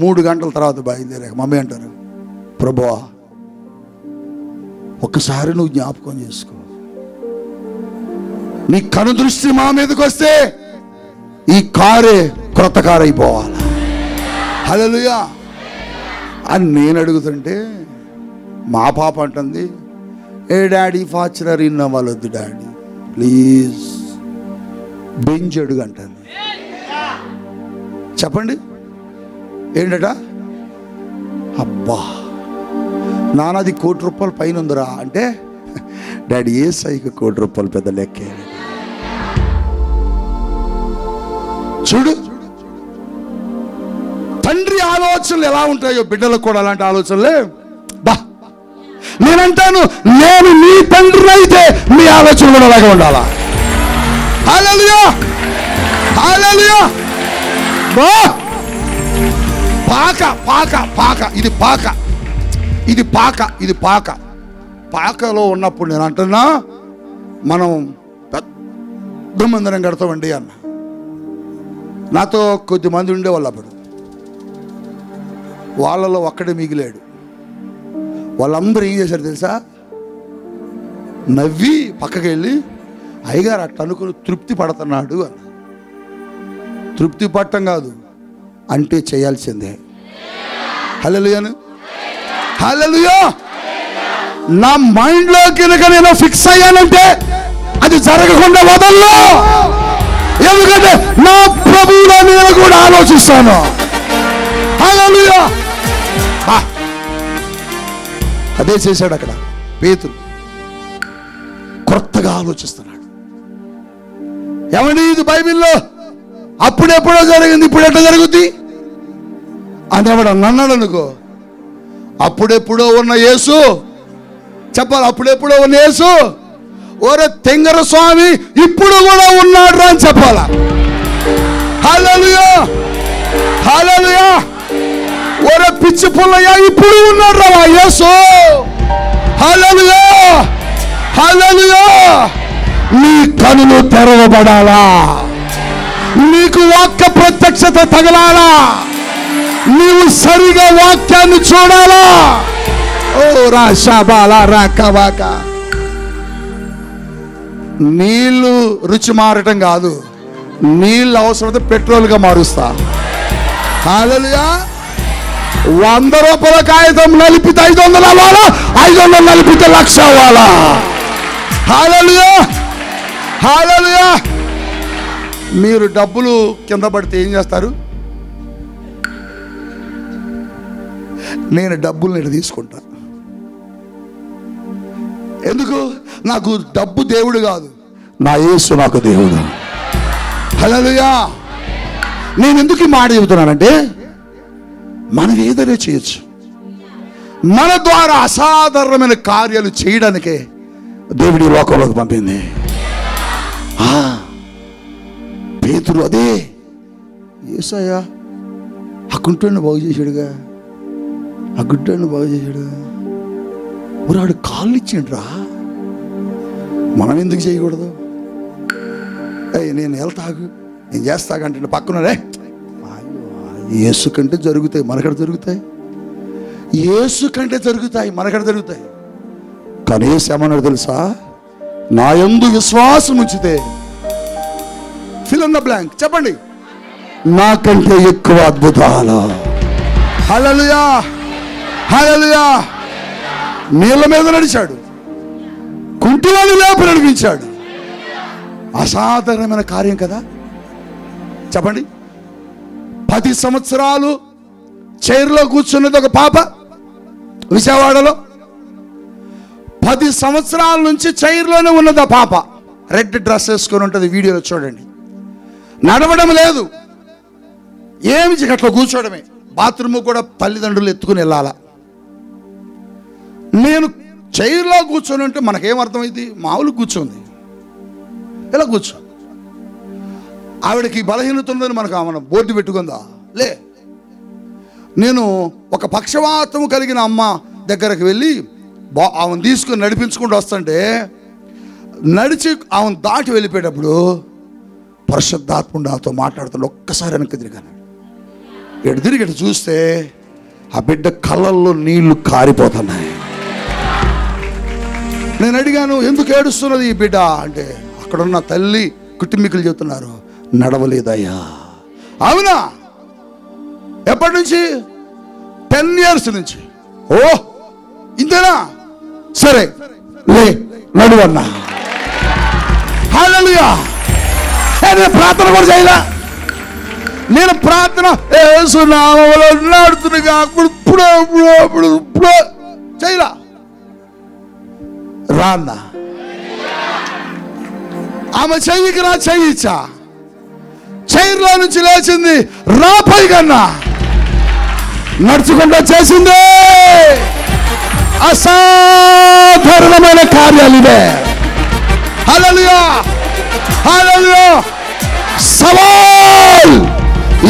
S1: 3 గంటల తర్వాత బయలుదేరాక మమ్మీ అంటారు, ప్రభువా ఒక్కసారి నువ్వు జ్ఞాపకం చేసుకో, నీ కను దృష్టి మా మీదకి వస్తే ఈ కారే క్రొత్త కారు అయిపోవాలి. హల్లెలూయా అని నేను అడుగుతుంటే మా పాప అంటుంది, ఏ డాడీ ఫార్చునర్ ఇన్నవ్వలొద్దు డాడీ ప్లీజ్, బెంజ్ అడుగు అంటుంది. చెప్పండి ఏంటట? అబ్బా నాన్నది ₹1,00,00,000 పైన ఉందిరా అంటే, డాడీ ఏ సైకి ₹1,00,00,000 పెద్ద లెక్కే. చూడు తండ్రి ఆలోచనలు ఎలా ఉంటాయో బిడ్డలకు కూడా అలాంటి ఆలోచనలే. బా నేనంటాను, నేను నీ తండ్రి అయితే మీ ఆలోచనలు కూడా అలాగే ఉండాలా. హల్లెలూయా హల్లెలూయా. పాక పాక పాక ఇది పాక, ఇది పాక, ఇది పాక. పాకలో ఉన్నప్పుడు నేను అంటున్నా, మనం పెద్ద మందిరం కడతామండి అన్న. నాతో కొద్దిమంది ఉండేవాళ్ళు అప్పుడు, వాళ్ళలో ఒక్కడే మిగిలాడు. వాళ్ళందరూ ఏం చేశారు తెలుసా? నవ్వి పక్కకి వెళ్ళి, అయ్యగారు అట్లా అనుకుని తృప్తి పడుతున్నాడు అన్న. తృప్తి పట్టం కాదు, అంటే చేయాల్సిందే. హల్లెలూయాను హల్లెలూయా. నా మైండ్లో కనుక నేను ఫిక్స్ అయ్యానంటే అది జరగకుండా వదల్లో, ఎందుకంటే నా ప్రభువులో నేను కూడా ఆలోచిస్తాను. హల్లెలూయా. అదే చేశాడు అక్కడ పేతురు, కొత్తగా ఆలోచిస్తున్నాడు. ఏమండి ఇది బైబిల్లో అప్పుడెప్పుడో జరిగింది, ఇప్పుడు ఎట్లా జరుగుద్ది అని ఎవడ అన్నాడు అనుకో, అప్పుడెప్పుడో ఉన్న యేసు చెప్పాలి, అప్పుడెప్పుడో ఉన్న యేసు ఓరే తెంగర స్వామి ఇప్పుడు కూడా ఉన్నాడు అని చెప్పాలా. హల్లెలూయా హల్లెలూయా. ఓరే పిచ్చి పుల్లయ్య ఇప్పుడు ఉన్నాడు రా యేసు. హల్లెలూయా హల్లెలూయా. నీ కనులు తెరవబడాలా, నీకు వాక్య ప్రత్యక్షత తగలాలా, నీవు సరిగా వాక్యాన్ని చూడాలా. ఓ రాషాబాలా రాకవాక. నీళ్లు రుచి మారటం కాదు, నీళ్ళు అవసరమైతే పెట్రోల్గా మారుస్తా. హల్లెలూయా. 100 రూపాయల కాగితం నలిపితే 500 అవ్వాలా, 500 నలిపితే 1,00,000 అవ్వాలా. హల్లెలూయా, హల్లెలూయా. మీరు డబ్బులు కింద పడితే ఏం చేస్తారు? నేను డబ్బులు నేను తీసుకుంటా. ఎందుకు? నాకు డబ్బు దేవుడు కాదు, నా యేసు నాకు దేవుడు. హల్లెలూయా. నేను ఎందుకు ఈ మాట చెబుతున్నానంటే, మనం ఏదైనా చేయొచ్చు. మన ద్వారా అసాధారణమైన కార్యాలు చేయడానికే దేవుడి లోకంలోకి పంపింది. పేతురు అదే, యేసయ్యా ఆ కుంటుని బాగు చేశాడుగా, ఆ గుడ్డను బాగు చేశాడు. వాడు కాళ్ళు ఇచ్చిండ్రా, మనం ఎందుకు చేయకూడదు? నేను వెళ్తాగు, నేను చేస్తాగంటే పక్కనే యేసు కంటే జరుగుతాయి, మనకడ జరుగుతాయి. యేసు కంటే జరుగుతాయి, మనకడ జరుగుతాయి. కానీ యేసు ఏమన్నాడు తెలుసా? నా యందు విశ్వాసం ఉంచితే, ఫిల్ ఇన్ ద బ్లాంక్ చెప్పండి, నాకంటే ఎక్కువ అద్భుతాలు. హల్లెలూయా, హల్లెలూయా. నీళ్ళ మీద నడిచాడు, కుంటివాణి లేపి నడిపించాడు. అసాధారణమైన కార్యం కదా. చెప్పండి. 10 సంవత్సరాలు చైర్లో కూర్చున్నది ఒక పాప విజయవాడలో. 10 సంవత్సరాల నుంచి చైర్లోనే ఉన్నది ఆ పాప. రెడ్ డ్రెస్ వేసుకొని ఉంటుంది, వీడియోలో చూడండి. నడవడం లేదు, ఏమి అట్లా కూర్చోవడమే. బాత్రూమ్ కూడా తల్లిదండ్రులు ఎత్తుకుని వెళ్ళాలా. నేను చైర్లో కూర్చొని ఉంటే మనకేమర్థమైంది? మామూలు కూర్చోంది, ఇలా కూర్చో. ఆవిడకి బలహీనత ఉందని మన బోర్డు పెట్టుకుందా? లే. నేను ఒక పక్షవాతం కలిగిన అమ్మ దగ్గరకు వెళ్ళి ఆమెను తీసుకుని నడిపించుకుంటూ వస్తుంటే, నడిచి ఆమెను దాటి వెళ్ళిపోయేటప్పుడు పరిశుద్ధాత్ముడు నాతో మాట్లాడుతుండే. ఒక్కసారి వెనక్కి తిరిగాను. ఎటు తిరిగి ఎటు చూస్తే ఆ బిడ్డ కళ్ళల్లో నీళ్లు కారిపోతున్నాయి. నేను అడిగాను, ఎందుకు ఏడుస్తున్నది ఈ బిడ్డ అంటే, అక్కడున్న తల్లి కుటుంబీకులు చెబుతున్నారు, నడవలేదయ్యా. అవునా? ఎప్పటి నుంచి? 10 years నుంచి. ఓ ఇంతేనా? సరే లే, నడువన్నా. హల్లెలూయా. నేను ప్రార్థన కూడా చేయలే. నేను ప్రార్థన యేసు నామములో నాడుతున్నా ఇప్పుడు చేయలా. రాన్నా ఆమె చెయ్యికి నా చెయ్యిచ్చా. చైర్లో నుంచి లేచింది, రా పైకన్నా. నడుచుకుంటూ చేసింది అసాధారణమైన కార్యాలు ఇవే. హల్లెలూయా, హల్లెలూయా. సవాల్,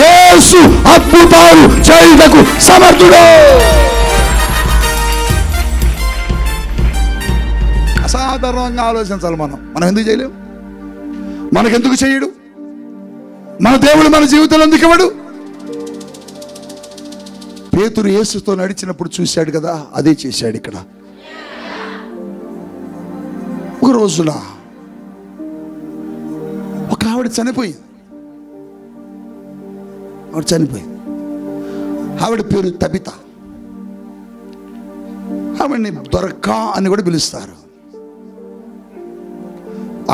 S1: యేసు అద్భుతాలు చేయుటకు సమర్థుడు. అసాధారణంగా ఆలోచించాలి. మనం ఎందుకు చేయలేము? మనకెందుకు చేయడు? మన దేవుడు మన జీవితంలో ఎందుకు ఇవ్వడు? పేతురు యేసుతో నడిచినప్పుడు చూశాడు కదా, అదే చేశాడు ఇక్కడ. ఒక రోజున ఒక ఆవిడ చనిపోయింది. ఆవిడ పేరు తబిత. ఆవిడని దొరకా అని కూడా పిలుస్తారు.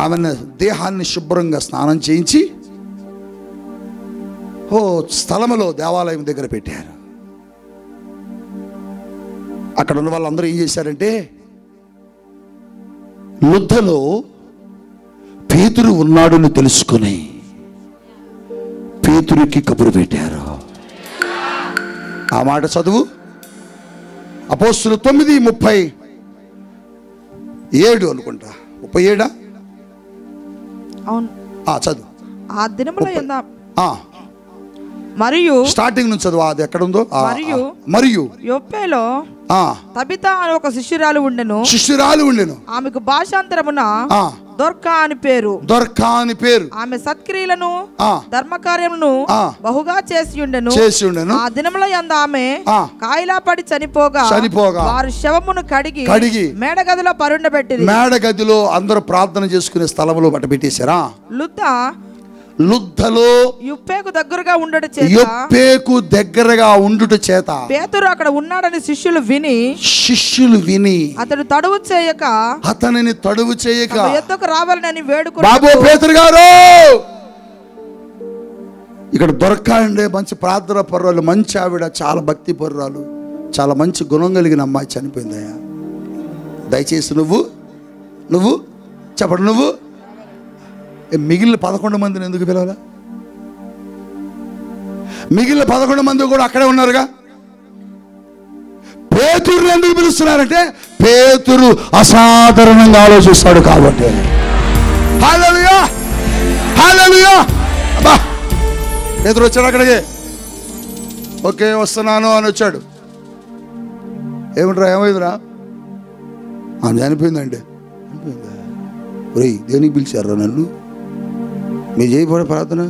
S1: ఆమెను దేహాన్ని శుభ్రంగా స్నానం చేయించి స్థలములో దేవాలయం దగ్గర పెట్టారు. అక్కడ ఉన్న వాళ్ళందరూ ఏం చేశారంటే, లుద్దలో పేతురు ఉన్నాడని తెలుసుకుని పేతురుకి కబురు పెట్టారు. ఆ మాట చదువు. అపోస్తులు 9:37 అనుకుంటా. 37
S2: అవును,
S1: చదువు.
S2: ఆ దినముల యందు మరియు
S1: స్టార్టింగ్ నుంచి చదువు. అది ఎక్కడ ఉందో. మరియు
S2: యొప్పేలో తబిత అని ఒక శిష్యురాలు ఉండెను.
S1: ఆమెకు
S2: భాషాంతరమున దొర్కా అని పేరు.
S1: దొర్కా అని పేరు.
S2: ఆమె సత్క్రియలను
S1: ఆ,
S2: ధర్మకార్యములను
S1: ఆ,
S2: బహుగా చేసి ఉండెను.
S1: చేసి
S2: ఆ దినముల యందు ఆమె
S1: ఆ,
S2: కాయిలా పడి చనిపోగా వారు శవమును కడిగి మేడగదిలో పరుండబెట్టిరి.
S1: మేడగదిలో అందరూ ప్రార్థన చేసుకునే స్థలంలో బట్ట పెట్టేశారా. లుద్దలో
S2: యొప్పేకు దగ్గరగా ఉండుట చేత పేతురు అక్కడ ఉన్నాడని శిష్యులు విని అతనిని తడువు చేయక ఎత్తుకు రావాలని వేడుకున్నారు.
S1: బాబు పేతురు గారు, ఇక్కడ దొరకాలండే మంచి ప్రార్థన పర్వాలు, మంచి ఆవిడ, చాలా భక్తి పర్వాలు, చాలా మంచి గుణం కలిగిన అమ్మాయి చనిపోయిందయ్యా. దయచేసి నువ్వు చెప్పండి, నువ్వు మిగిలిన 11 మందిని ఎందుకు పిలవాలా? మిగిలిన 11 మంది కూడా అక్కడే ఉన్నారుగా. పేతురుని ఎందుకు పిలుస్తున్నారంటే పేతురు అసాధారణంగా ఆలోచిస్తాడు కాబట్టి. హల్లెలూయా, హల్లెలూయా. అబ్బా, పేతురు వచ్చాడు అక్కడికి. ఓకే వస్తున్నాను అని వచ్చాడు. ఏమిట్రా, ఏమైందిరా? ఆమె చనిపోయిందండి. ఒరేయ్, దేనికి పిలిచారా నన్ను? మీరు చేయబడే ప్రార్థన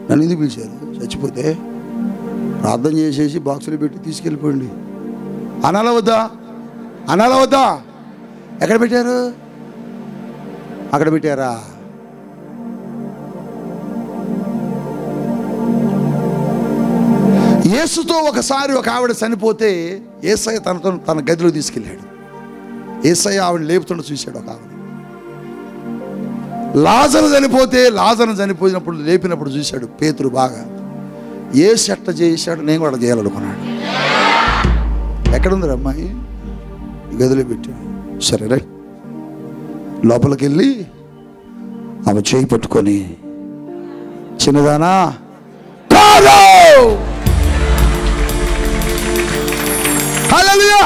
S1: నన్ను ఎందుకు పిలిచారు? చచ్చిపోతే ప్రార్థన చేసేసి బాక్సులు పెట్టి తీసుకెళ్ళిపోండి అనాలా వద్దా? ఎక్కడ పెట్టారు? అక్కడ పెట్టారా? యేసుతో ఒకసారి ఒక ఆవిడ చనిపోతే యేసయ్య తన గదిలో తీసుకెళ్ళాడు. యేసయ్య ఆవిడ లేపుతుండ చూశాడు. ఒక ఆవిడ లాజరు చనిపోయినప్పుడు లేపినప్పుడు చూశాడు పేతురు. బాగా యేసు ఎట్ట చేశాడు, నేను కూడా చేయాలనుకున్నాడు. ఎక్కడుంది అమ్మాయి? గదిలో పెట్టాడు. సరే రైట్, లోపలికి వెళ్ళి ఆమె చేయి పట్టుకొని, చిన్నదానా కాదు, హల్లెలూయా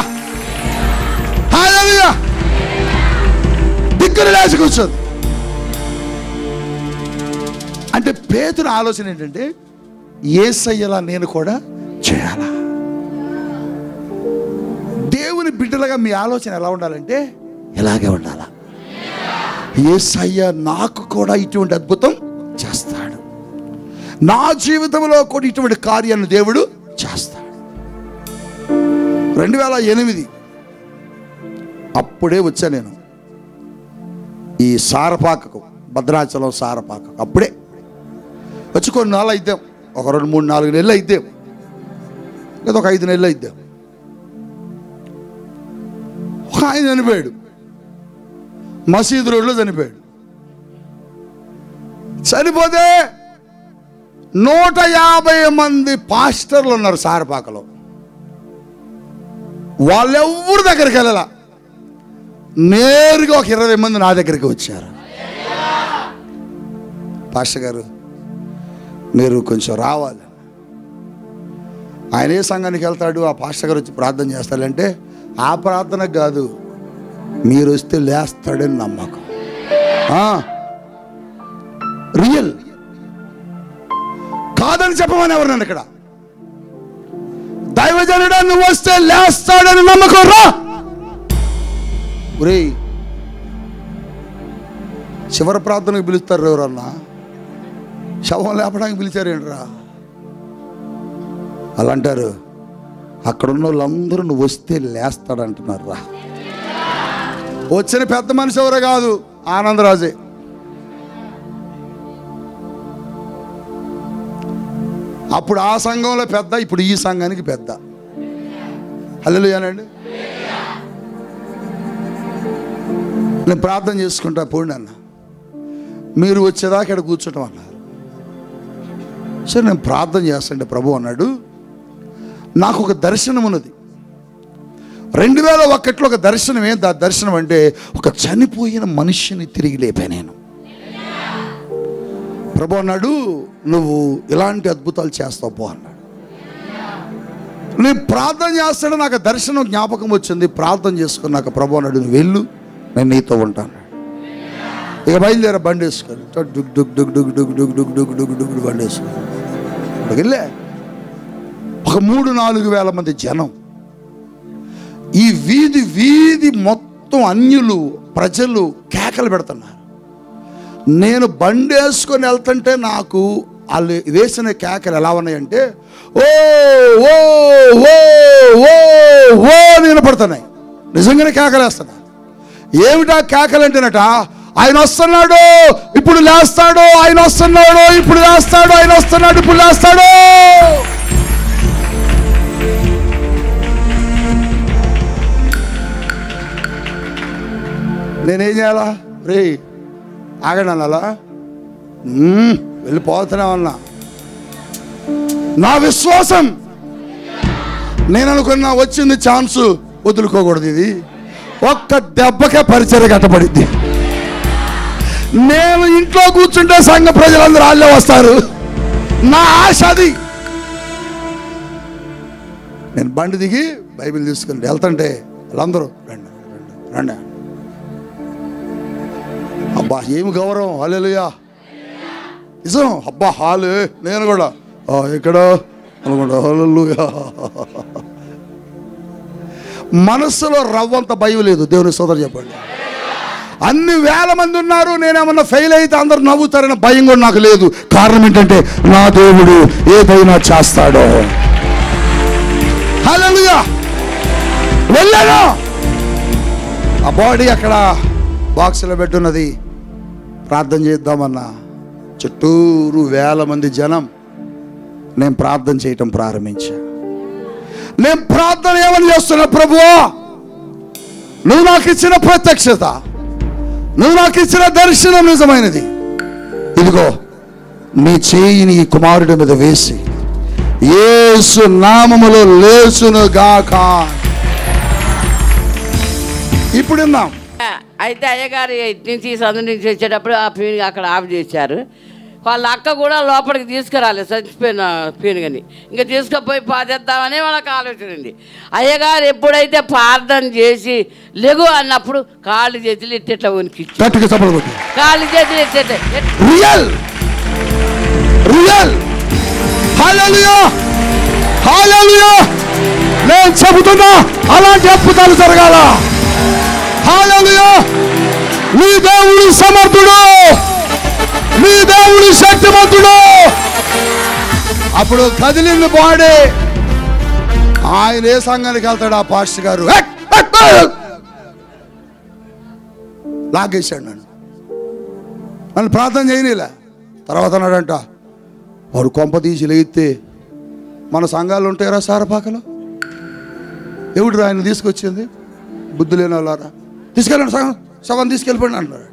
S1: హల్లెలూయా, దిక్కులు లేచి కూర్చోదు. అంటే పేతురు ఆలోచన ఏంటంటే యేసయ్యలా నేను కూడా చేయాలా. దేవుని బిడ్డలుగా మీ ఆలోచన ఎలా ఉండాలంటే ఇలాగే ఉండాలా. యేసయ్య నాకు కూడా ఇటువంటి అద్భుతం చేస్తాడు, నా జీవితంలో కూడా ఇటువంటి కార్యాన్ని దేవుడు చేస్తాడు. 2008 అప్పుడే వచ్చా నేను ఈ సారపాకకు, భద్రాచలం సారపాకకు. అప్పుడే వచ్చి కొన్ని నెలలు అయిద్దాం, ఒక 2-3-4 నెలలు అయిద్దాం, లేదా ఒక 5 నెలలు అయిద్దాం. ఒక ఆయన చనిపోయాడు, మసీదు రోడ్లో చనిపోయాడు. చనిపోతే 150 మంది పాస్టర్లు ఉన్నారు సారపాకలో. వాళ్ళెవ్వరు దగ్గరికి వెళ్ళాల, నేరుగా ఒక 20 మంది నా దగ్గరికి వచ్చారు. పాస్టర్ గారు మీరు కొంచెం రావాలి. ఆయన ఏ సంఘానికి వెళ్తాడు, ఆ పాస్టర్ గారు వచ్చి ప్రార్థన చేస్తాడంటే ఆ ప్రార్థన కాదు, మీరు వస్తే లేస్తాడని నమ్మకం. రియల్ కాదని చెప్పమని ఎవరు నన్ను ఇక్కడ. దైవజనుడా నువ్వు వస్తే లేస్తాడని నమ్మకం రా. ఒరేయ్, చివరి ప్రార్థనకు పిలుస్తారు ఎవరన్నా, శవం లేపడానికి పిలిచారేంట్రా? అలా అంటారు. అక్కడున్న వాళ్ళందరూ నువ్వు వస్తే లేస్తాడంటున్నారు రా. వచ్చిన పెద్ద మనిషి ఎవరో కాదు, ఆనందరాజే. అప్పుడు ఆ సంఘంలో పెద్ద, ఇప్పుడు ఈ సంఘానికి పెద్ద. హల్లెలూయానండి. నేను ప్రార్థన చేసుకుంటా పోండి అన్న, మీరు వచ్చేదాకా ఇక్కడ కూర్చోటం అన్నారు. సరే నేను ప్రార్థన చేస్తుంటే ప్రభు అన్నాడు, నాకు ఒక దర్శనం ఉన్నది. 2001లో ఒక దర్శనం. ఏంటి ఆ దర్శనం అంటే, ఒక చనిపోయిన మనిషిని తిరిగి లేపా నేను. ప్రభు అన్నాడు, నువ్వు ఇలాంటి అద్భుతాలు చేస్తావు పో అన్నాడు. నేను ప్రార్థన చేస్తాడు, నాకు దర్శనం జ్ఞాపకం వచ్చింది. ప్రార్థన చేసుకున్నాక ప్రభు అన్నాడు, నువ్వు వెళ్ళు, నేను నీతో ఉంటాను. ఇక బయలుదేరా, బండి వేసుకొని డుగ్ డుగ్ డుగ్ డుగ్ డుగ్ డుగ్ డుగ్ డుగ్ డుగ్ డుగ్ బండి వేసుకొని అక్కడికి వెళ్ళే. ఒక 3-4 వేల మంది జనం. ఈ వీధి మొత్తం అన్యులు ప్రజలు కేకలు పెడుతున్నారు. నేను బండి వేసుకొని వెళ్తుంటే నాకు వాళ్ళు వేసిన కేకలు ఎలా ఉన్నాయంటే ఓ ఓ ఓ ఓ ఓ వినపడుతున్నాయి. నిజంగానే కేకలు వేస్తున్నాయి. ఏమిటా కేకలు అంటేనట, ఆయన వస్తున్నాడు ఇప్పుడు లేస్తాడు, ఆయన వస్తున్నాడు ఇప్పుడు లేస్తాడు, ఆయన వస్తున్నాడు ఇప్పుడు లేస్తాడు. నేనేం చేయాలా? రే ఆగండి అనాలా? వెళ్ళిపోతున్నా అన్నా. నా విశ్వాసం, నేను అనుకున్నా వచ్చింది ఛాన్స్, వదులుకోకూడదు. ఇది ఒక్క దెబ్బకే పరిచర్య కట్టబడింది. నేను ఇంట్లో కూర్చుంటే సంఘ ప్రజలందరూ వాళ్ళే వస్తారు. నా ఆశ అది. నేను బండి దిగి బైబిల్ తీసుకుని వెళ్తుంటే వాళ్ళందరూ రండి రండి. అబ్బా ఏమి గౌరవం! హల్లెలూయా, నిజం. అబ్బా హాలు నేను కూడా ఇక్కడ అనుకుంటా. హల్లెలూయా. మనస్సులో రవ్వంత భయం లేదు. దేవుని సోదరు చెప్పండి. అన్ని వేల మంది ఉన్నారు, నేనేమన్నా ఫెయిల్ అయితే అందరు నవ్వుతారని భయం కూడా నాకు లేదు. కారణం ఏంటంటే నా దేవుడు ఏదైనా చేస్తాడో. హల్లెలూయా. వెళ్ళాను. ఆ బాడీ అక్కడ బాక్స్లో పెట్టున్నది. ప్రార్థన చేద్దామన్నా. చుట్టూరు వేల మంది జనం. నేను ప్రార్థన చేయటం ప్రారంభించా. నేను ప్రార్థన ఏమని చేస్తున్నా? ప్రభువా, నువ్వు నాకు ఇచ్చిన ప్రత్యక్షత, నువ్వు నాకు ఇచ్చిన దర్శనం నిజమైనది. ఇదిగో నీ చేయిని ఈ కుమారుడి మీద వేసి యేసు నామములో లేచును గాక. ఇప్పుడు విన్నాం.
S3: అయితే అయ్యగారు ఇటు నుంచి సందు నుంచి వచ్చేటప్పుడు ఆ పీనుగా అక్కడ ఆఫ్ చేశారు. వాళ్ళ అక్క కూడా లోపలికి తీసుకురాలేదు, చచ్చిపోయిన పీనుగని. ఇంకా తీసుకుపోయి పాదేద్దామని వాళ్ళకి ఆలోచన ఉంది. అయ్యగారు ఎప్పుడైతే ప్రార్థన చేసి లెగు అన్నప్పుడు కాళ్ళు చేతులు ఇట్లా ఉనికిచ్చి
S1: కాళ్ళు చేతులు రియల్ రియల్. హల్లెలూయా హల్లెలూయా. నేను చెబుతున్నా అలాంటి అద్భుతాలు జరగాల. హల్లెలూయా. నీ దేవుడు సమర్థుడు, నీ దేవుడు శక్తిమంతుడు. అప్పుడు కదిలింది బాడీ. ఆయన ఏ సంఘానికి వెళ్తాడు? ఆ పాస్టర్ గారు లాగేశాడు నన్ను ప్రార్థన చేయనిలే. తర్వాత అన్నాడంట, వాడు కొంప తీసి లేగితే మన సంఘాలు ఉంటాయరా సారపాకలో? ఎవడు ఆయన తీసుకొచ్చింది? బుద్ధి లేని వాళ్ళారా, తీసుకెళ్ళండి సగం సగం తీసుకెళ్ళిపోండి అన్నాడు.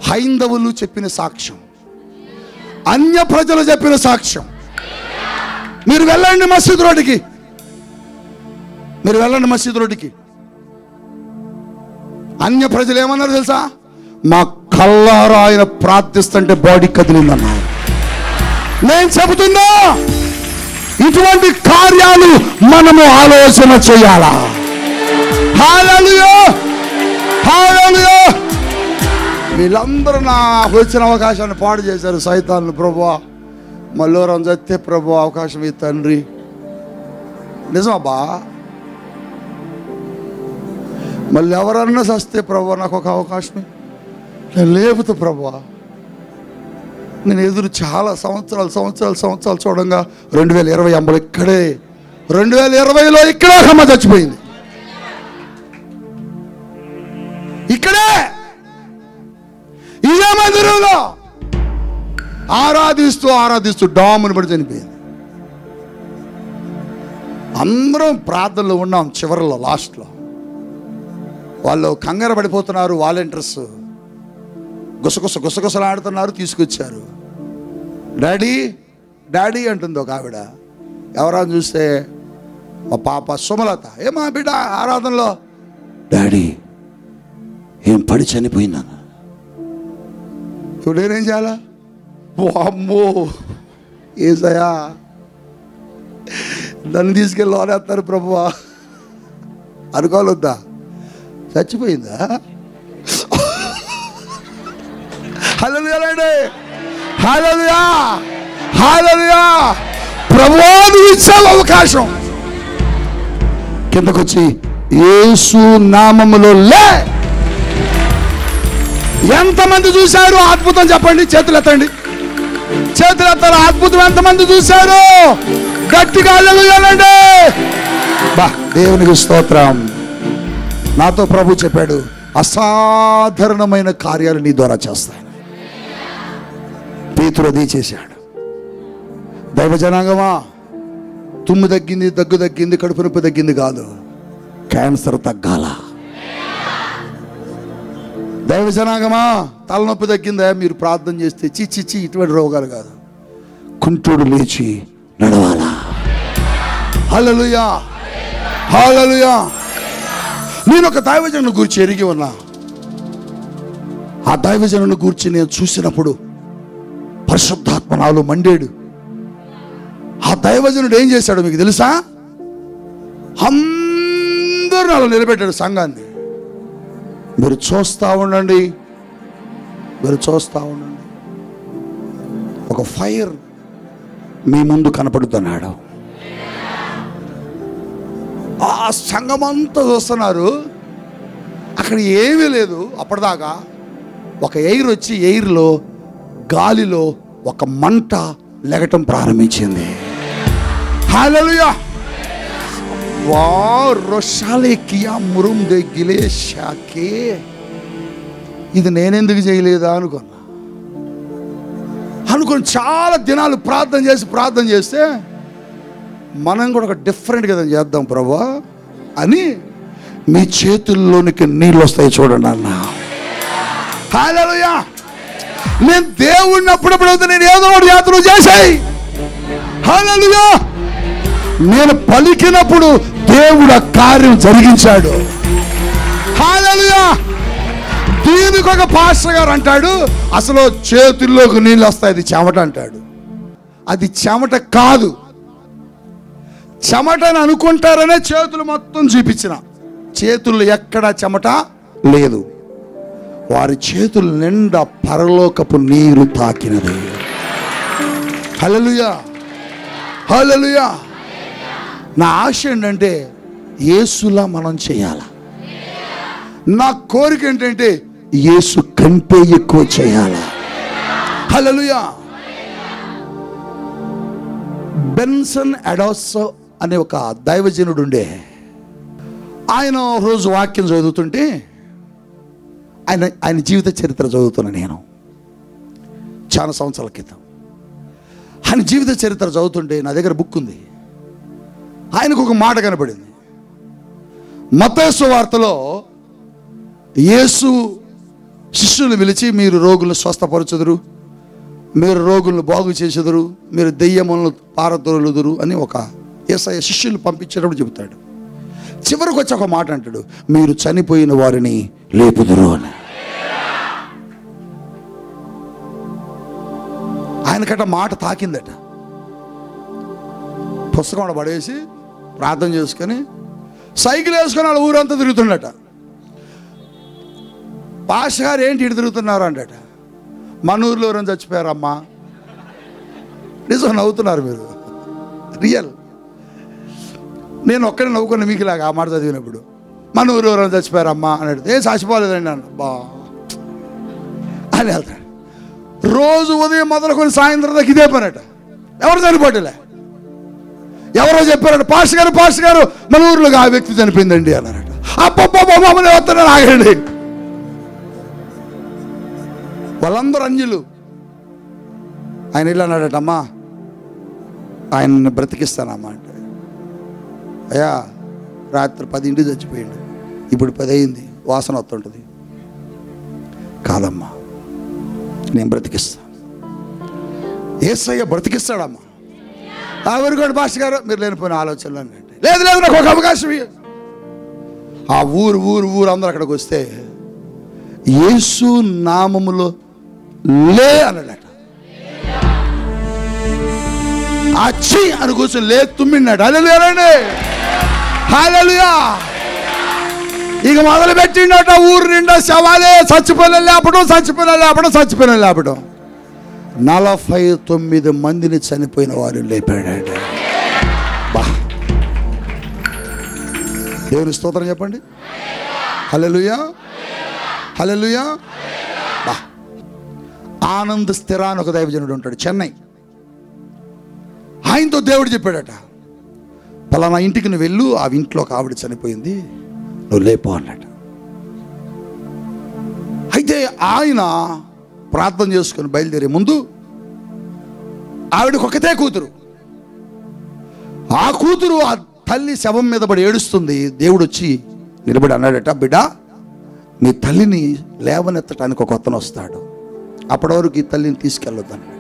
S1: హైందవులు చెప్పిన సాక్ష్యం, అన్య ప్రజలు చెప్పిన సాక్ష్యం. మీరు వెళ్ళండి మసీదు రోడ్డుకి, మీరు వెళ్ళండి మసీదు రోడ్డుకి. అన్య ప్రజలు ఏమన్నారు తెలుసా? మా కళ్ళారా ఆయన ప్రార్థిస్తుంటే బాడీ కదిలిందన్నారు. నేను చెబుతున్నా, ఇటువంటి కార్యాలు మనము ఆలోచన చేయాలా? హల్లెలూయా హల్లెలూయా. వీళ్ళందరూ నాకు వచ్చిన అవకాశాన్ని పాడు చేశారు సైతాన్ని. ప్రభువా, మళ్ళోరం చస్తే ప్రభు అవకాశం ఈ తండ్రి. నిజమబ్బా. మళ్ళీ ఎవరన్నా చస్తే ప్రభు నాకు ఒక అవకాశమే, నేను లేపుతా ప్రభువా. నేను ఎదురు చాలా సంవత్సరాలు చూడంగా 2020 అంబలు ఇక్కడే, 2020లో ఇక్కడే అమ్మ చచ్చిపోయింది. ఇక్కడే ఇదే మందిరంలో ఆరాధిస్తూ డాముని పడి చనిపోయింది. అందరం ప్రార్థనలో ఉన్నాం. చివరిలో లాస్ట్లో వాళ్ళు కంగారు పడిపోతున్నారు. వాలంటీర్స్ గుసగుసలాడుతున్నారు. తీసుకొచ్చారు. డాడీ డాడీ అంటుంది ఒక ఆవిడ. ఎవరని చూస్తే మా పాప సుమలత. ఏమా బిడ్డ ఆరాధనలో? డాడీ ఏం పడి చనిపోయిందన్న. ఇప్పుడు నేనేం చేయాలా? అమ్మో ఏసయ్యా, నన్ను తీసుకెళ్ళి లోనేస్తారు ప్రభువా అనుకోవద్దా? చచ్చిపోయిందా? హల్లెలూయా హల్లెలూయా హల్లెలూయా. ప్రభువా నువ్వు ఇచ్చావు అవకాశం. కిందకొచ్చి యేసు నామములో లే. ఎంతమంది చూశారు అద్భుతం? చెప్పండి, చేతులు ఎత్తండి, చేతులు ఎత్తారు. అద్భుతం ఎంతమంది చూశారు? గట్టిగా హల్లెలూయా అనండి. బా, దేవునికి స్తోత్రం. నాతో ప్రభు చెప్పాడు, అసాధారణమైన కార్యాలు నీ ద్వారా చేస్తాను. పేతురు అది చేశాడు. దైవ జనాంగమా, తుమ్ము తగ్గింది, దగ్గు తగ్గింది, కడుపు నొప్పి తగ్గింది కాదు, క్యాన్సర్ తగ్గాల. దైవ జనాంగమా, తలనొప్పి తగ్గిందా? మీరు ప్రార్థన చేస్తే చిచ్చి ఇటువంటి రోగాలు కాదు, కుంటుడు లేచి నడవాలా. హల్లెలూయా, హల్లెలూయా. నేను ఒక దైవజనుని గురించి ఎరిగి ఉన్నా. ఆ దైవజనుని గురించి నేను చూసినప్పుడు పరిశుద్ధాత్మ నాలో మండాడు. ఆ దైవజనుడు ఏం చేశాడు మీకు తెలుసా? అందరూ నాలో నిలబెట్టాడు సంఘాన్ని. మీరు చూస్తూ ఉండండి, మీరు చూస్తూ ఉండండి, ఒక ఫైర్ మీ ముందు కనపడుతున్నాడు. ఆ సంఘం అంతా చూస్తున్నారు. అక్కడ ఏమీ లేదు అప్పటిదాకా. ఒక ఎయిర్ వచ్చి ఎయిర్లో గాలిలో ఒక మంట లెగటం ప్రారంభించింది. హల్లెలూయా. వా రోషాలే కియా మురుం దే గిలే షాకే. ఇది నేనెందుకు చేయలేదా అనుకొని చాలా దినాలు ప్రార్థన చేస్తే మనం కూడా ఒక డిఫరెంట్గా చేద్దాం ప్రభువా అని మీ చేతుల్లోనికి నీళ్ళు వస్తాయి చూడండి అన్న. హల్లెలూయా. నేను దేవుడిని అప్పుడప్పుడు నేను ఏదో ఒకటి యాత్ర చేశాయి. హల్లెలూయా. నేను పలికినప్పుడు దేవుడు ఆ కార్యం జరిగించాడు. హల్లెలూయా. దీనికి ఒక పాస్టర్ గారు అంటాడు, అసలు చేతుల్లోకి నీళ్ళు వస్తాయి, అది చెమట అంటాడు. అది చెమట కాదు, చెమటని అనుకుంటారనే చేతులు మొత్తం చూపించిన. చేతుల్లో ఎక్కడ చెమట లేదు. వారి చేతుల నిండా పరలోకపు నీరు తాకినది. హల్లెలూయా, హల్లెలూయా. నా ఆశ ఏంటంటే యేసులా మనం చేయాల. నా కోరిక ఏంటంటే యేసు కంటే ఎక్కువ చేయాల. హల్లెలూయా. బెన్సన్ అడాసో అనే ఒక దైవజనుడు ఉండే. ఆయన రోజు వాక్యం చదువుతుంటే ఆయన జీవిత చరిత్ర చదువుతున్నా నేను చాలా సంవత్సరాల క్రితం. ఆయన జీవిత చరిత్ర చదువుతుంటే నా దగ్గర బుక్ ఉంది. ఆయనకు ఒక మాట కనపడింది. మత్తయి సువార్తలో యేసు శిష్యులను పిలిచి, మీరు రోగులను స్వస్థపరచుదురు, మీరు రోగులను బాగు చేసేదురు, మీరు దెయ్యములను పారదోలుదురు అని ఒక యేసయ్య శిష్యులు పంపించేటప్పుడు చెబుతాడు. చివరికి వచ్చి ఒక మాట అంటాడు, మీరు చనిపోయిన వారిని లేపుదురు అని. ఆయనకట మాట తాకిందట. పుస్తకం పడేసి ప్రార్థన చేసుకొని సైకిల్ వేసుకొని వాళ్ళ ఊరంతా తిరుగుతుండట. పాష గారు ఏంటి ఇటు తిరుగుతున్నారు అంటట. మన ఊర్లో ఎవరైనా చచ్చిపోయారమ్మా. నిజం, నవ్వుతున్నారు మీరు, రియల్. నేను ఒక్కడే నవ్వుకున్న మీకులాగా ఆ మాట చదివినప్పుడు. మన ఊరు ఎవరైనా చచ్చిపోయారమ్మా అని అడిగితే ఏం చచ్చిపోలేదండి అన్న బా అని వెళ్తాడు. రోజు ఉదయం మొదలుకొని సాయంత్రం దాకా ఇదే పనట. ఎవరు చనిపోవట్లే. ఎవరో చెప్పారట, పాష గారు మన ఊర్లో ఆ వ్యక్తి చనిపోయిందండి అన్నారట. అప్పమ్మని వస్తున్నాను, ఆగండి. వాళ్ళందరూ అన్యులు. ఆయన ఇలా అన్నాడట, అమ్మా ఆయన్ని బ్రతికిస్తానమ్మా అంటే, అయ్యా రాత్రి 10 చచ్చిపోయాడు, ఇప్పుడు 10 అయింది, వాసన వస్తుంటుంది. కాదమ్మా నేను బ్రతికిస్తాను. యేసయ్య బ్రతికిస్తాడమ్మా. ఎవరికోండి భాష గారు మీరు లేనిపోయిన ఆలోచనలు అంటే, లేదు నాకు ఒక అవకాశం. ఆ ఊరు అందరూ అక్కడికి వస్తే యేసు నామములో లే అన్నాడట. అచ్చి అని కూర్చొని లే తుమ్మిన్నాడు. హల్లెలూయా, హల్లెలూయా. ఇక మొదలు పెట్టిండట ఊరు నిండా శవాలే, చచ్చిపోయిన లేపడం 49 మందిని చనిపోయిన వారు లేపాడట. బా, దేవుని స్తోత్రం చెప్పండి. హల్లెలూయా, హల్లెలూయా. ఆనంద్ స్థిర అని ఒక దైవజనుడు ఉంటాడు, చెన్నై. ఆయనతో దేవుడు చెప్పాడట, పలానా ఇంటికి నువ్వు వెళ్ళు, ఆ ఇంట్లో ఒక ఆవిడ చనిపోయింది, నువ్వు లేపో అన్నట. అయితే ఆయన ప్రార్థన చేసుకుని బయలుదేరే ముందు ఆవిడకి ఒకతే కూతురు. ఆ కూతురు ఆ తల్లి శవం మీద పడి ఏడుస్తుంది. దేవుడు వచ్చి నిలబడి అన్నాడట, బిడ్డ నీ తల్లిని లేవనెత్తడానికి ఒక అతను వస్తాడు, అప్పటి వరకు ఈ తల్లిని తీసుకెళ్ళొద్దు అన్నాడు.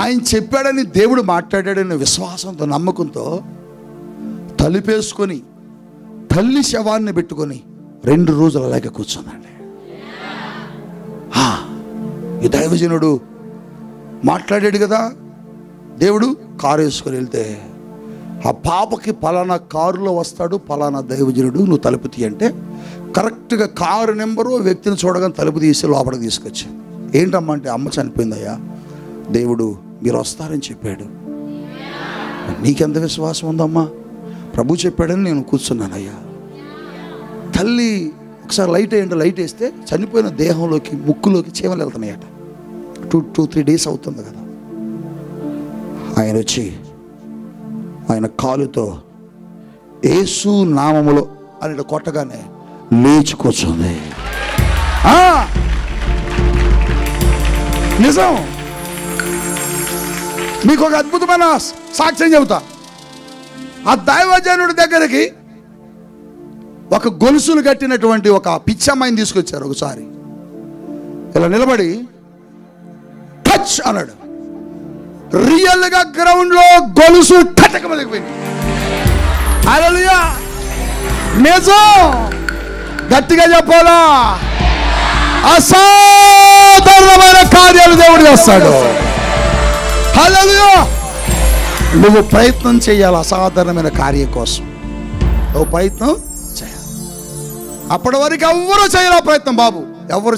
S1: ఆయన చెప్పాడని, దేవుడు మాట్లాడాడని విశ్వాసంతో నమ్మకంతో తలుపేసుకొని తల్లి శవాన్ని పెట్టుకొని 2 రోజులు అలాగే కూర్చుందండి. ఈ దైవజనుడు మాట్లాడాడు కదా, దేవుడు కారు వేసుకొని వెళ్తే ఆ పాపకి పలానా కారులో వస్తాడు పలానా దైవజనుడు, నువ్వు తలుపు తీయంటే కరెక్ట్గా కారు నెంబరు వ్యక్తిని చూడగానే తలుపు తీసి లోపలికి తీసుకొచ్చి, ఏంటమ్మా అంటే, అమ్మ చనిపోయిందయ్యా, దేవుడు మీరు వస్తారని చెప్పాడు. నీకెంత విశ్వాసం ఉందమ్మా? ప్రభు చెప్పాడని నేను కూర్చున్నానయ్యా. తల్లి ఒకసారి లైట్ వేయండి, లైట్ వేస్తే చనిపోయిన దేహంలోకి ముక్కులోకి చీమలు వెళ్తున్నాయట. 2-3 డేస్ అవుతుంది కదా. ఆయన వచ్చి ఆయన కాలుతో యేసు నామములో అని కొట్టగానే లేచి కూర్చుంది. నిజం. మీకు ఒక అద్భుతమైన సాక్ష్యం చెబుతా. ఆ దైవజనుడి దగ్గరికి ఒక గొలుసులు కట్టినటువంటి ఒక పిచ్చమ్మాయిని తీసుకొచ్చారు. ఒకసారి ఇలా నిలబడి టచ్ అన్నాడు. రియల్గా గ్రౌండ్లో గొలుసు టటకమలిగిపోయింది. హల్లెలూయా, నిజం. గట్టిగా చెప్పాలా? అసాధారణమైన కార్యాలు దేవుడు చేస్తాడు. హల్లెలూయా. నువ్వు ప్రయత్నం చేయాలి అసాధారణమైన కార్యం కోసం. నువ్వు ప్రయత్నం చేయాలి. అప్పటి వరకు ఎవ్వరూ చేయాల ప్రయత్నం బాబు, ఎవ్వరు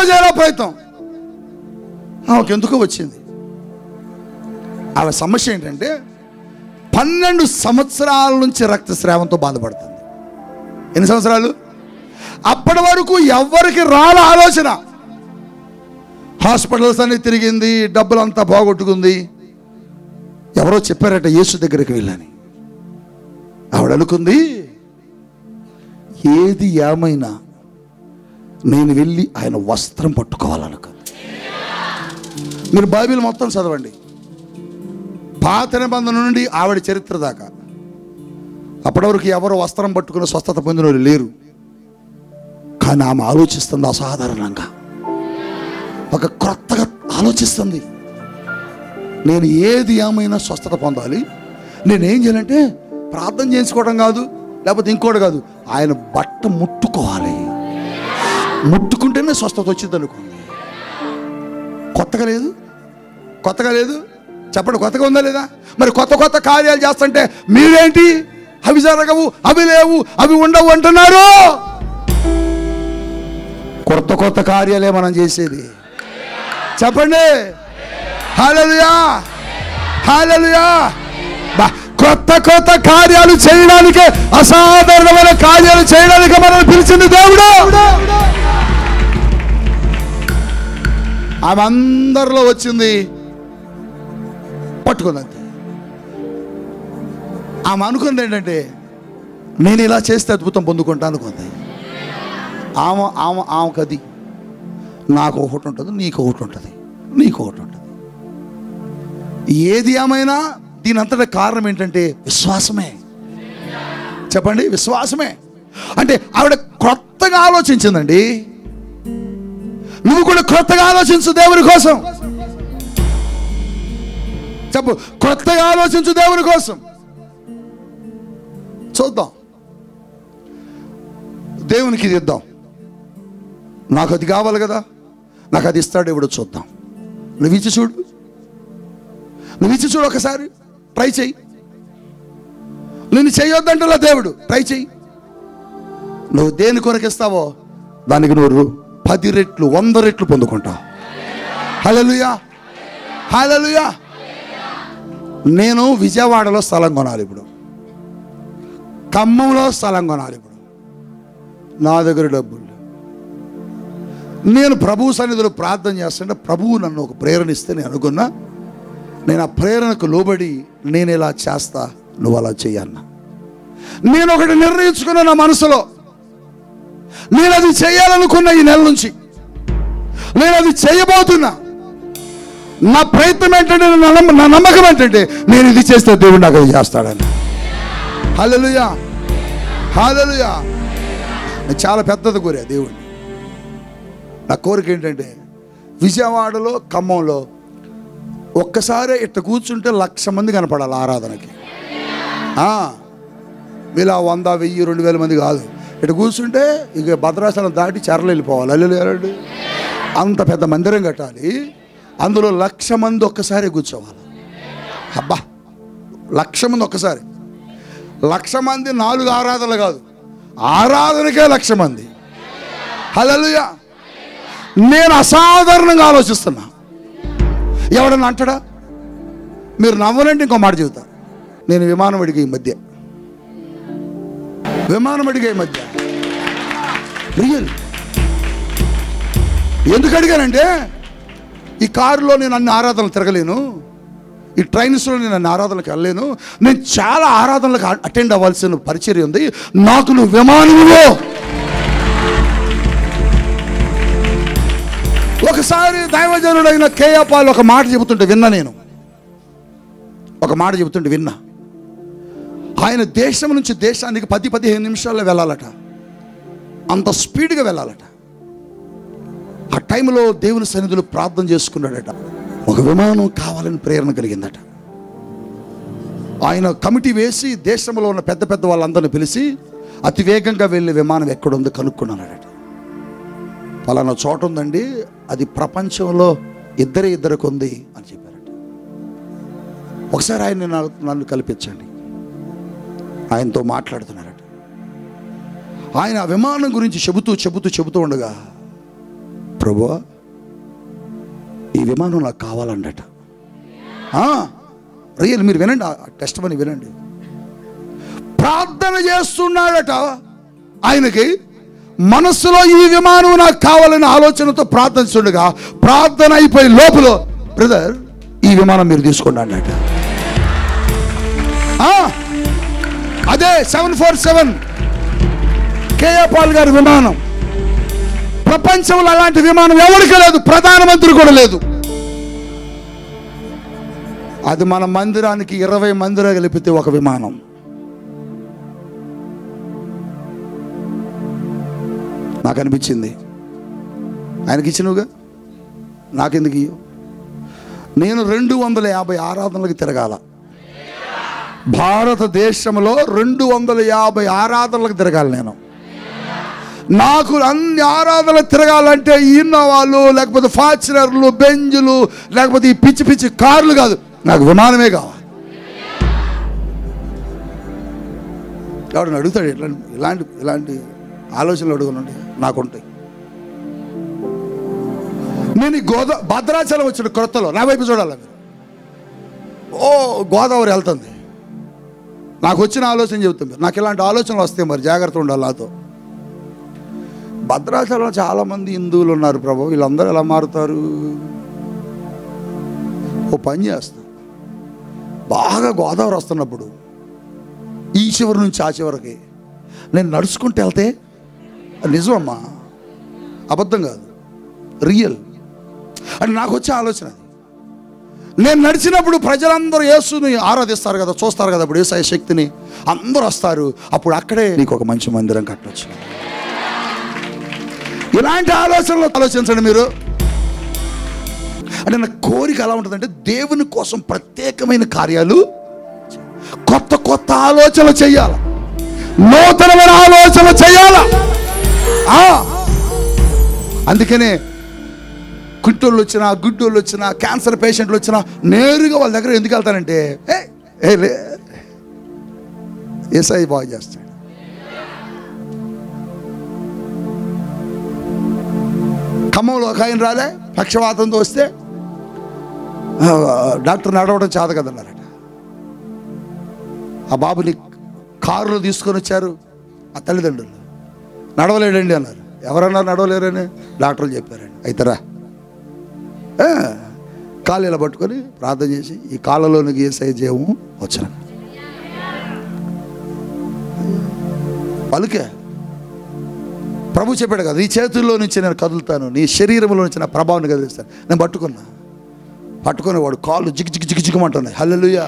S1: చేయాల ప్రయత్నం. ఆమెకెందుకు వచ్చింది? ఆమె సమస్య ఏంటంటే 12 సంవత్సరాల నుంచి రక్తస్రావంతో బాధపడుతుంది. ఎన్ని సంవత్సరాలు? అప్పటి వరకు ఎవ్వరికి రాల ఆలోచన. హాస్పిటల్స్ అన్ని తిరిగింది, డబ్బులంతా పోగొట్టుకుంది. ఎవరో చెప్పారట యేసు దగ్గరికి వెళ్ళని. ఆవిడ అనుకుంది, ఏది ఏమైనా నేను వెళ్ళి ఆయన వస్త్రం పట్టుకోవాలనుకుంది. మీరు బైబిల్ మొత్తం చదవండి, పాత నిబంధన నుండి ఆవిడ చరిత్ర దాకా. అప్పటి వరకు ఎవరు వస్త్రం పట్టుకుని స్వస్థత పొందిన వాళ్ళు లేరు. కానీ ఆమె ఆలోచిస్తుంది అసాధారణంగా, ఒక క్రొత్తగా ఆలోచిస్తుంది. నేను ఏది ఏమైనా స్వస్థత పొందాలి, నేనేం చేయాలంటే ప్రార్థన చేసుకోవడం కాదు, లేకపోతే ఇంకోటి కాదు, ఆయన బట్ట ముట్టుకోవాలి. ముట్టుకుంటేనే స్వస్థత వచ్చింది అనుకోండి. కొత్తగా లేదు? చెప్పండి, కొత్తగా ఉందా లేదా? మరి కొత్త కార్యాలు చేస్తుంటే మీరేంటి అవి జరగవు, అవి లేవు, అవి ఉండవు అంటున్నారు? కొత్త కార్యాలే మనం చేసేది. చెప్పండి హల్లెలూయా, హల్లెలూయా. కొత్త కార్యాలు చేయడానికే, అసాధారణమైన కార్యాలు చేయడానికి మనల్ని పిలిచింది దేవుడు. ఆమె అందరిలో వచ్చింది, పట్టుకుందంతే. ఆమె అనుకుంది ఏంటంటే, నేను ఇలా చేస్తే అద్భుతం పొందుకుంటా అనుకుంది. ఆమెకు అది, నాకు ఒకటి ఉంటుంది, నీకు ఒకటి ఉంటుంది, నీకు ఒకటి ఉంటుంది. ఏది ఏమైనా దీని అంతటా కారణం ఏంటంటే విశ్వాసమే. చెప్పండి, విశ్వాసమే. అంటే ఆవిడ క్రొత్తగా ఆలోచించిందండి. నువ్వు కూడా క్రొత్తగా ఆలోచించు దేవుని కోసం. చెప్పు, క్రొత్తగా ఆలోచించు దేవుని కోసం. చూద్దాం, దేవునికి ఇది ఇద్దాం. నాకు అది కావాలి కదా, నాకు అది ఇస్తాడు దేవుడు. చూద్దాం. నువ్వు ఇచ్చి చూడు, ఒకసారి ట్రై చెయ్యి. నేను చేయొద్దంటలా దేవుడు, ట్రై చెయ్యి. నువ్వు దేని కొరకు ఇస్తావో దానికి నువ్వు 10 రెట్లు 100 రెట్లు పొందుకుంటావు. హల్లెలూయా, హల్లెలూయా. నేను విజయవాడలో స్థలం కొనాలి ఇప్పుడు, ఖమ్మంలో స్థలం కొనాలి ఇప్పుడు. నా దగ్గర డబ్బులు, నేను ప్రభువు సన్నిధిలో ప్రార్థన చేస్తుంటే ప్రభువు నన్ను ఒక ప్రేరణ ఇస్తే నేను అనుకున్నా, నేను ఆ ప్రేరణకు లోబడి నేను ఇలా చేస్తా, నువ్వు అలా చెయ్యన్నా. నేను ఒకటి నిర్ణయించుకున్నా నా మనసులో, నేను అది చేయాలనుకున్న ఈ నెల నుంచి నేను అది చేయబోతున్నా. నా ప్రయత్నం ఏంటంటే, నా నమ్మకం ఏంటంటే, నేను ఇది చేస్తే దేవుడు నాకు అది చేస్తాడని. హల్లెలూయా, హల్లెలూయా. నేను చాలా పెద్దది కోరా దేవుడిని. నా కోరిక ఏంటంటే, విజయవాడలో ఖమ్మంలో ఒక్కసారి ఇట్లా కూర్చుంటే 1,00,000 మంది కనపడాలి ఆరాధనకి. ఇలా 100, 1000, 2000 మంది కాదు. ఇటు కూర్చుంటే ఇక భద్రాచలం దాటి చెరలు వెళ్ళిపోవాలి. అల్లు అంత పెద్ద మందిరం కట్టాలి, అందులో 1,00,000 మంది ఒక్కసారి కూర్చోవాలి. అబ్బా, 1,00,000 మంది ఒక్కసారి. 1,00,000 మంది 4 ఆరాధనలు కాదు, ఆరాధనకే 1,00,000 మంది. హల్లెలూయా. నేను అసాధారణంగా ఆలోచిస్తున్నా. ఎవడన్నా అంటాడా? మీరు నవ్వనంటే ఇంకో మాట చెబుతా. నేను విమానం అడిగే ఈ మధ్య రియల్. ఎందుకు అడిగానంటే, ఈ కారులో నేను అన్ని ఆరాధనలు తిరగలేను, ఈ ట్రైన్స్లో నేను అన్ని ఆరాధనలకు వెళ్ళలేను, నేను చాలా ఆరాధనలకు అటెండ్ అవ్వాల్సిన పరిచర్య ఉంది, నాకు నువ్వు విమానంలో. ఒకసారి దైవజనుడైన కేఏ పాల్ ఒక మాట చెబుతుంటే విన్నా. నేను ఒక మాట చెబుతుంటే విన్నా. ఆయన దేశం నుంచి దేశానికి 10-15 నిమిషాల్లో వెళ్ళాలట, అంత స్పీడ్గా వెళ్ళాలట. ఆ టైంలో దేవుని సన్నిధిలో ప్రార్థన చేసుకున్నాడట. ఒక విమానం కావాలని ప్రేరణ కలిగిందట. ఆయన కమిటీ వేసి దేశంలో ఉన్న పెద్ద పెద్ద వాళ్ళందరినీ పిలిచి అతి వేగంగా వెళ్ళే విమానం ఎక్కడుందో కనుక్కున్నాడట. పలానా చోట ఉందండి, అది ప్రపంచంలో ఇద్దరికి ఉంది అని చెప్పారట. ఒకసారి ఆయన నన్ను కల్పించండి, ఆయనతో మాట్లాడుతున్నారట. ఆయన ఆ విమానం గురించి చెబుతూ ఉండగా, ప్రభువా ఈ విమానం నాకు కావాలండట. రియల్, మీరు వినండి, ఆ టెస్ట్ మని వినండి. ప్రార్థన చేస్తున్నాడట. ఆయనకి మనస్సులో ఈ విమానం నాకు కావాలనే ఆలోచనతో ప్రార్థిస్తుండగా, ప్రార్థన అయిపోయి లోపల, బ్రదర్ ఈ విమానం మీరు తీసుకోండి అన్నట. అదే 747 కేఏ పాల్ గారి విమానం. ప్రపంచంలో అలాంటి విమానం ఎవరికి లేదు, ప్రధానమంత్రి కూడా లేదు. అది మన మందిరానికి 20 మందిరాలు కలిపితే ఒక విమానం. నాకు అనిపించింది, ఆయనకి ఇచ్చినవుగా, నాకెందుకు ఇయ్యవు? నేను 250 ఆరాధనలకు తిరగాల. భారతదేశంలో 250 ఆరాధనలకు తిరగాలి నేను. నాకు అన్ని ఆరాధనలు తిరగాలంటే ఇన్నోవాలు, లేకపోతే ఫార్చునర్లు, బెంజులు, లేకపోతే ఈ పిచ్చి పిచ్చి కార్లు కాదు, నాకు విమానమే కావాలి. ఎవడని అడుగుతాడు ఇలాంటి ఆలోచనలు అడుగునండి, నాకుంటాయి. నేను భద్రాచలం వచ్చిన కొత్తలో నా వైపు చూడాలి మీరు. గోదావరి వెళ్తుంది, నాకు వచ్చిన ఆలోచన చెబుతుంది. నాకు ఇలాంటి ఆలోచనలు వస్తాయి, మరి జాగ్రత్త ఉండాలి నాతో. భద్రాచలంలో చాలామంది హిందువులు ఉన్నారు ప్రభు, వీళ్ళందరూ ఎలా మారుతారు? ఓ పని చేస్తా, బాగా గోదావరి వస్తున్నప్పుడు ఈ చివరి నుంచి ఆ చివరికి నేను నడుచుకుంటూ వెళ్తే, నిజమమ్మా, అబద్ధం కాదు, రియల్ అని నాకు వచ్చే ఆలోచన. నేను నడిచినప్పుడు ప్రజలందరూ యేసుని ఆరాధిస్తారు కదా, చూస్తారు కదా, అప్పుడు యేసయ్య శక్తిని అందరూ వస్తారు. అప్పుడు అక్కడే నీకు ఒక మంచి మందిరం కట్టవచ్చు. ఇలాంటి ఆలోచనలు ఆలోచించండి మీరు. అంటే నా కోరిక ఎలా ఉంటుందంటే, దేవుని కోసం ప్రత్యేకమైన కార్యాలు, కొత్త కొత్త ఆలోచనలు చేయాలి, నూతనమైన ఆలోచన చేయాల. అందుకనే కుంటోళ్ళు వచ్చినా, గుడ్డోళ్ళు వచ్చినా, క్యాన్సర్ పేషెంట్లు వచ్చినా నేరుగా వాళ్ళ దగ్గర ఎందుకు వెళ్తానంటే, యేసయ్య బాగు చేస్తాడు. ఖమ్మంలో ఒక ఆయన రాలే, పక్షవాతంతో వస్తే డాక్టర్ నడవడం చేత కదన్నారట. ఆ బాబుని కారులో తీసుకొని వచ్చారు ఆ తల్లిదండ్రులు. నడవలేడండి అన్నారు. ఎవరన్నా నడవలేరని డాక్టర్లు చెప్పారండి. అయితేరా కాళ్ళు ఇలా పట్టుకొని ప్రార్థన చేసి ఈ కాళ్ళలోనికి యేసయ్య జీవము వచ్చాను పలుకే. ప్రభు చెప్పాడు కదా, నీ చేతుల్లో నుంచి నేను కదులుతాను, నీ శరీరంలో నుంచి నా ప్రభావాన్ని కదిలిస్తాను. నేను పట్టుకుని వాడు కాళ్ళు జిగ్ జిగ్ జిగ్ జిగ్గమంటున్నాయి. హల్లెలూయా.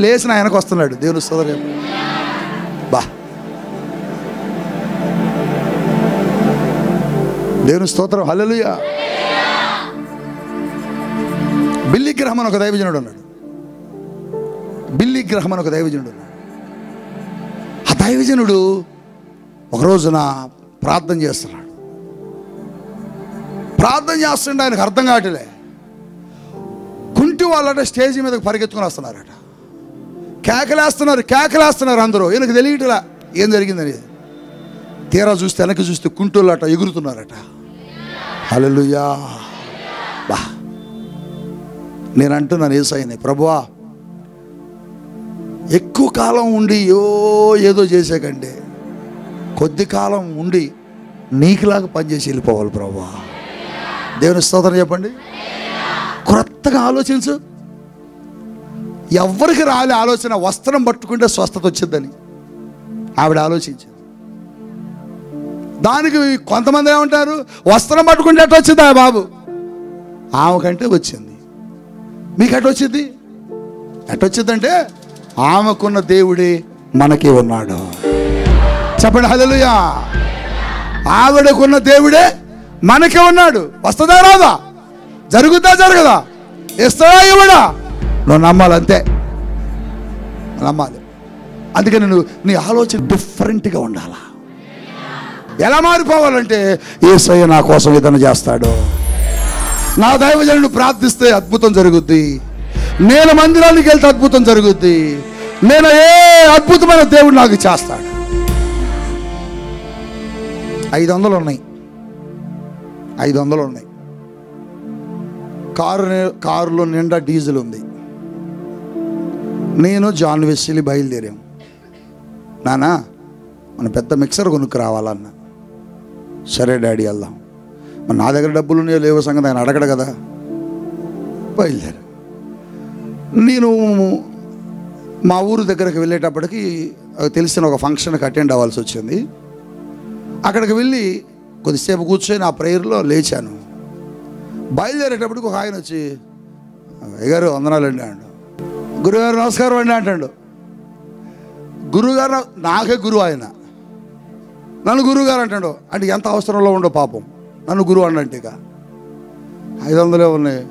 S1: లేచిన ఆయనకు వస్తున్నాడు. దేవుని స్తోత్రం. బా దేవుని స్తోత్రం. హల్లెలూయా. బిల్లి గ్రహం అని ఒక దైవజనుడు ఉన్నాడు. బిల్లి గ్రహం అని ఒక దైవజనుడు ఉన్నాడు. ఆ దైవజనుడు ఒక రోజున ప్రార్థన చేస్తున్నాడు. ప్రార్థన చేస్తుంటే ఆయనకు అర్థం కావట్లే. కుంటి వాళ్ళట స్టేజ్ మీదకి పరిగెత్తుకొని వస్తున్నారట. కేకలేస్తున్నారు అందరూ. ఈయనకు తెలియట్లా ఏం జరిగిందని. తీరా చూస్తే వెనక్కి చూస్తే కుంటోళ్ళట ఎగురుతున్నారట. హల్లెలూయా. బా నేను అంటున్నాను యేసయ్యని, ప్రభువా ఎక్కువ కాలం ఉండి ఏదో చేసాకంటే కొద్ది కాలం ఉండి నీకులాగా పనిచేసి వెళ్ళిపోవాలి ప్రభువా. దేవుని స్తోత్రం చెప్పండి. కొత్తగా ఆలోచించు. ఎవరికి రాలే ఆలోచన వస్త్రం పట్టుకుంటే స్వస్థత వచ్చిందని ఆవిడ ఆలోచించింది. దానికి కొంతమంది ఏమంటారు, వస్త్రం పట్టుకుంటే ఎట్లా వచ్చిందా బాబు? ఆమెకంటే వచ్చింది. మీకు ఎట్టొచ్చింది? ఎట్టొచ్చిందంటే ఆమెకున్న దేవుడే మనకి ఉన్నాడు. చెప్పండి హల్లెలూయా. ఆవిడకున్న దేవుడే మనకే ఉన్నాడు. వస్తుందా రాదా? జరుగుతా జరగదా? ఇస్తాడా ఇవ్వడా? నువ్వు నమ్మాలి, అంతే నమ్మాలి. అందుకని నువ్వు నీ ఆలోచన డిఫరెంట్గా ఉండాలా. ఎలా మారిపోవాలంటే యేసయ్య నా కోసం ఏదైనా చేస్తాడు. నా దైవజనుడు ప్రార్థిస్తే అద్భుతం జరుగుద్ది. నేను మందిరానికి వెళ్తే అద్భుతం జరుగుద్ది. నేను ఏ అద్భుతమైన దేవుడు నాకు చేస్తాడు. 500 ఉన్నాయి. 500 ఉన్నాయి. కారులో నిండా డీజిల్ ఉంది. నేను జాన్ వెస్లీ బయలుదేరాం. నానా మన పెద్ద మిక్సర్ కొనుక్కు రావాలన్నా. సరే డాడీ వెళ్దాం. మరి నా దగ్గర డబ్బులు ఉన్నాయో లేవో సంగతి ఆయన అడగడు కదా. బయలుదేరా. నేను మా ఊరు దగ్గరకు వెళ్ళేటప్పటికి తెలిసిన ఒక ఫంక్షన్కి అటెండ్ అవ్వాల్సి వచ్చింది. అక్కడికి వెళ్ళి కొద్దిసేపు కూర్చొని ఆ ప్రేయర్లో లేచాను. బయలుదేరేటప్పటికి ఒక ఆయన వచ్చి, అయ్యగారు వందనాలండి అంటాడు. గురుగారు నమస్కారం అండి అంటాడు. గురువుగారు నాకే గురువు ఆయన, నన్ను గురువుగారు అంటాడు. అంటే ఎంత అవసరంలో ఉండో పాపం నన్ను గురువు అన్నంటే. ఇక 500 ఉన్నాయి.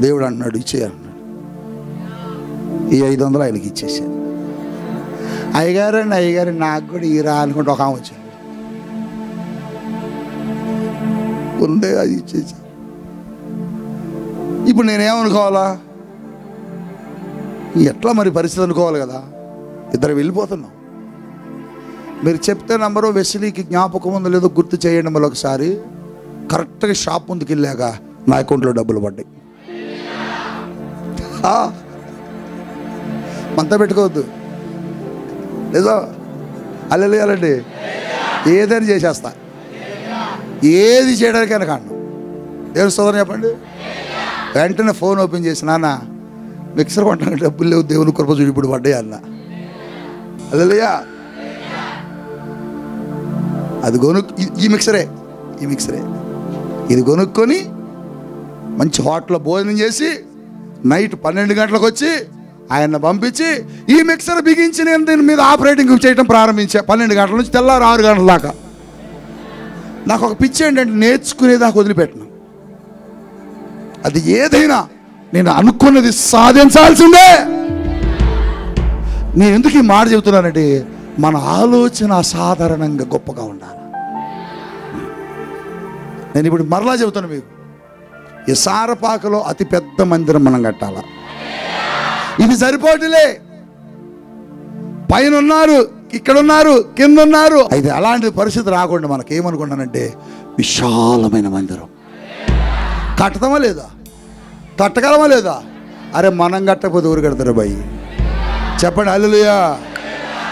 S1: దేవుడు అంటున్నాడు ఇచ్చేయన్నాడు. ఈ 500 ఆయనకి ఇచ్చేసాను. అయ్యగారు నాకు కూడా ఇరా అనుకుంటే ఒక ఆమె వచ్చింది. ఉండే అది ఇచ్చేసా. ఇప్పుడు నేనేమనుకోవాలా? ఎట్లా మరి పరిస్థితి అనుకోవాలి కదా. ఇద్దరు వెళ్ళిపోతున్నాం. మీరు చెప్తే నంబరు వెస్లీకి జ్ఞాపకం ఉందో లేదో గుర్తు చేయండి. మళ్ళీ ఒకసారి కరెక్ట్గా షాప్ ముందుకు వెళ్ళాక నా అకౌంట్లో డబ్బులు పడ్డాయి. మంతా పెట్టుకోవద్దు లేదో. అల్లెలేయాలండి. ఏదైనా చేసేస్తా. ఏది చేయడానికైనా కాను. దేవుని స్తోత్రం చెప్పండి. వెంటనే ఫోన్ ఓపెన్ చేసి, నాన్న మిక్సర్ కొట్టడానికి డబ్బులు లేవు, దేవుని కృప చూడు ఇప్పుడు పడ్డాయి అన్న. అల్లెలుయా. అది ఈ మిక్సరే ఇది కొనుక్కొని మంచి హోటల్లో భోజనం చేసి నైట్ 12 గంటలకు వచ్చి ఆయన పంపించి ఈ మిక్సర్ బిగించి నేను దీని మీద ఆపరేటింగ్ చేయడం ప్రారంభించా. 12 గంటల నుంచి తెల్లారు 6 గంటల దాకా. నాకు ఒక పిచ్చి ఏంటంటే నేర్చుకునేదాకా వదిలిపెట్టను. అది ఏదైనా నేను అనుకున్నది సాధించాల్సిందే. నేను ఎందుకు ఈ మాట చెబుతున్నానంటే మన ఆలోచన అసాధారణంగా గొప్పగా ఉండాలి. నేను ఇప్పుడు మరలా చెబుతాను మీకు, ఈ సారపాకలో అతి పెద్ద మందిరం మనం కట్టాల. ఇది సరిపోటులే. పైన ఉన్నారు, ఇక్కడ ఉన్నారు, కింద ఉన్నారు. అయితే అలాంటి పరిస్థితి రాకుండా మనకి ఏమనుకుంటానంటే విశాలమైన మందిరం కట్టడమా లేదా? కట్టగలమా లేదా? అరే మనం కట్టకపోతే ఊరు కడతారు భయ్. చెప్పండి హల్లెలూయా.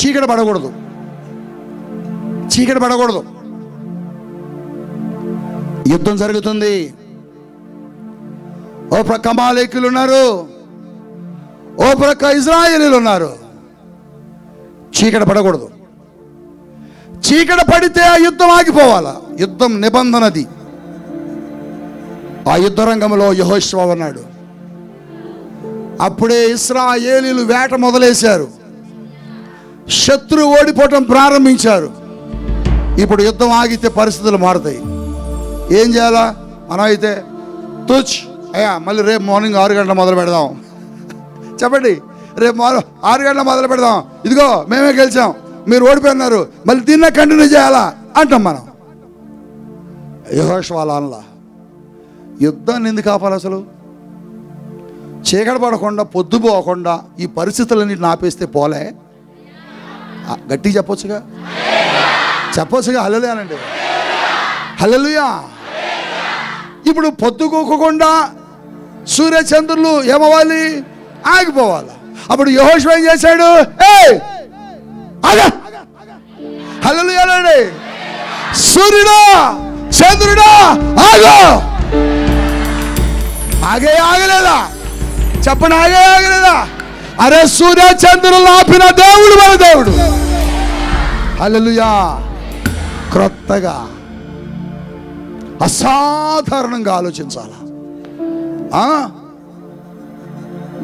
S1: చీకటి పడకూడదు, చీకటి పడకూడదు. యుద్ధం జరుగుతుంది. ఓ ప్రక్క అమాలేకీయులు ఉన్నారు, ఓ ప్రక్క ఇశ్రాయేలీయులు ఉన్నారు. చీకటి పడకూడదు. చీకటి పడితే ఆ యుద్ధం ఆగిపోవాలా. యుద్ధం నిబంధనది. ఆ యుద్ధ రంగంలో యెహోషువ ఉన్నాడు. అప్పుడే ఇశ్రాయేలీయులు వేట మొదలేశారు. శత్రువు ఓడిపోవటం ప్రారంభించారు. ఇప్పుడు యుద్ధం ఆగితే పరిస్థితులు మారుతాయి. ఏం చేయాలా? మనం అయితే అయ్యా మళ్ళీ రేపు మార్నింగ్ 6 గంటల మొదలు పెడదాం. చెప్పండి, రేపు 6 గంటల మొదలు పెడదాం. ఇదిగో మేమే గెలిచాం, మీరు ఓడిపోయినారు, మళ్ళీ దీన్నే కంటిన్యూ చేయాలా అంటాం మనం. యెహోషువ అనలా. యుద్ధాన్ని ఎందుకు ఆపాలి అసలు? చీకటి పడకుండా పొద్దుపోకుండా ఈ పరిస్థితులన్నిటిని ఆపేస్తే పోలే. గట్టిగా చెప్పొచ్చుగా, చెప్పొచ్చుగా. హల్లెలూయా అనండి, హల్లెలూయా. ఇప్పుడు పొద్దుకోకుండా సూర్యచంద్రులు ఏమవ్వాలి? ఆగిపోవాలి. అప్పుడు యెహోషువ ఏం చేశాడు? హల్లెలూయా అనండి. సూర్యుడా చంద్రుడా ఆగు. ఆగలేదా? చెప్పండి, ఆగలేదా? అరే సూర్య చంద్రులు ఆపిన దేవుడు మన దేవుడు. హల్లెలూయా. క్రొత్తగా అసాధారణంగా ఆలోచించాల.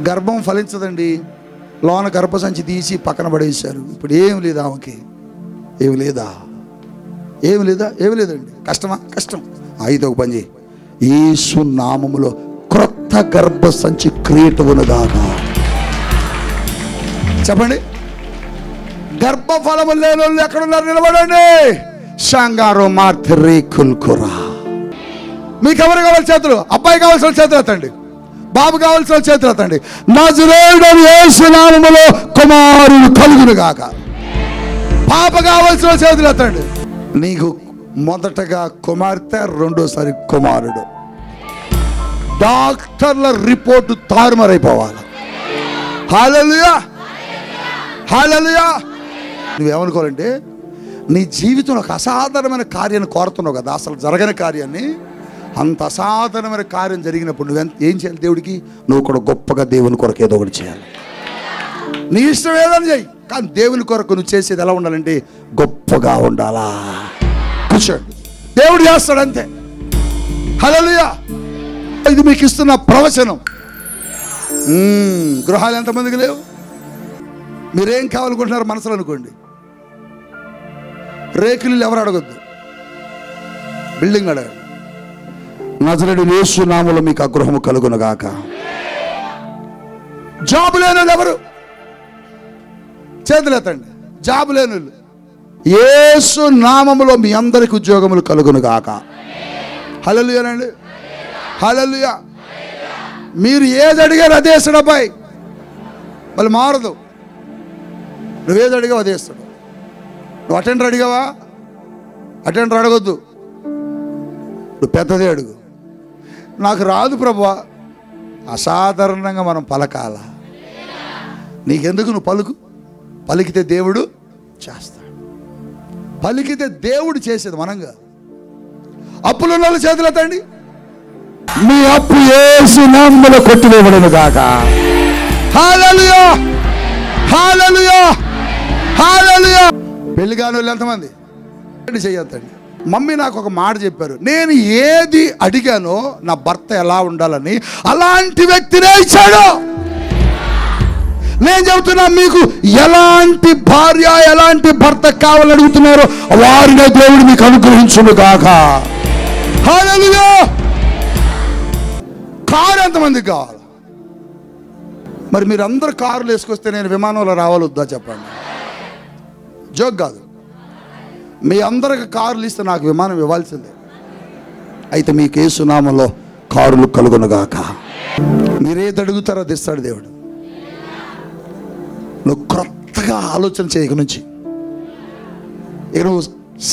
S1: గర్భం ఫలించదండి. లోన గర్భసంచి తీసి పక్కన పడేశారు. ఇప్పుడు ఏం లేదా ఆమెకి? ఏమి లేదా? ఏమి లేదా? ఏమి లేదండి. కష్టమా? కష్టం. అయితే ఒక పని చేయి, యేసు నామములో క్రొత్త గర్భసంచి క్రియేటవునుగాక. చెప్పండి. గర్భఫలము లేని వాళ్ళు ఎక్కడున్నారు? నిలబడండి. షంగారో మార్తిరి కుల్కురా. మీకు ఎవరు కావాలి? చేతులు. అబ్బాయి కావాల్సిన చేతులు ఎత్తండి, బాబు కావాల్సిన చేతులు ఎత్తండి. నజరేయుడైన యేసు నామములో కుమారుడు కలుగునుగాక. పాప కావాల్సిన చేతులు ఎత్తండి. నీకు మొదటగా కుమార్తె, రెండోసారి కుమారుడు. డాక్టర్ల రిపోర్టు తారుమారైపోవాలి. హల్లెలూయా, హల్లెలూయా. నువ్వేమనుకోవాలంటే నీ జీవితంలో ఒక అసాధారణమైన కార్యాన్ని కోరుతున్నావు కదా, అసలు జరగని కార్యాన్ని. అంత అసాధారణమైన కార్యం జరిగినప్పుడు నువ్వేం చేయాలి? దేవుడికి నువ్వు కూడా గొప్పగా దేవుని కొరకు ఏదో ఒకటి చేయాలి. నీ ఇష్టం ఏదని చేయి, కానీ దేవుని కొరకు నువ్వు చేసేది ఎలా ఉండాలంటే గొప్పగా ఉండాలా. కూర్చోండి, దేవుడు చేస్తాడు అంతే. హల్లెలూయా. ఇది మీకు ఇస్తున్న ప్రవచనం. గృహాలు ఎంతమందికి లేవు? మీరేం కావాలనుకుంటున్నారు మనసులో అనుకోండి. రేకులు ఎవరు అడగొద్దు, బిల్డింగ్ అడగండి. నజరేయుడైన యేసు నామములో మీకు ఆ గృహము కలుగునుగాక. జాబు లేని వాళ్ళు ఎవరు? చేతులు ఎత్తండి. జాబు లేని వాళ్ళు. యేసు నామములో మీ అందరికి ఉద్యోగములు కలుగునుగాక. హల్లెలూయానండి, హల్లెలూయా. మీరు ఏది అడిగారు అదే ఇస్తాడు అబ్బాయి, మళ్ళీ మారదు. నువ్వేది అడిగావు అదే ఇస్తాడు. నువ్వు అటెండర్ అడిగావా? అటెండర్ అడగొద్దు, నువ్వు పెద్దదే అడుగు. నాకు రాదు ప్రభువా. అసాధారణంగా మనం పలకాల. నీకెందుకు? నువ్వు పలుకు. పలికితే దేవుడు చేస్తాడు. పలికితే దేవుడు చేసేది మనంగా. అప్పులున్న వాళ్ళ చేతులు ఎత్తండి. మీ అప్పు యేసు నామములో కొట్టివేయబడును గాక. హల్లెలూయా, హల్లెలూయా, హల్లెలూయా. పెళ్లి కాని వాళ్ళు ఎంతమంది చేయొద్దండి. మమ్మీ నాకు ఒక మాట చెప్పారు, నేను ఏది అడిగానో నా భర్త ఎలా ఉండాలని అలాంటి వ్యక్తినే ఇచ్చాడు. నేను చెబుతున్నా, మీకు ఎలాంటి భార్య ఎలాంటి భర్త కావాలని అడుగుతున్నారో వారినే దేవుడు మీకు అనుగ్రహించును గాక. హల్లెలూయా. కారు ఎంతమందికి కావాలి? మరి మీరు అందరు కారులు వేసుకొస్తే నేను విమానంలో రావాలి వద్దా చెప్పండి? జోక్ కాదు. మీ అందరికి కార్లు ఇస్తే నాకు విమానం ఇవ్వాల్సిందే. అయితే మీకు యేసు నామములో కారులు కలుగునుగాక. మీరేది అడుగుతారో అది ఇస్తాడు దేవుడు. నువ్వు క్రొత్తగా ఆలోచన చేయక నుంచి ఇక నువ్వు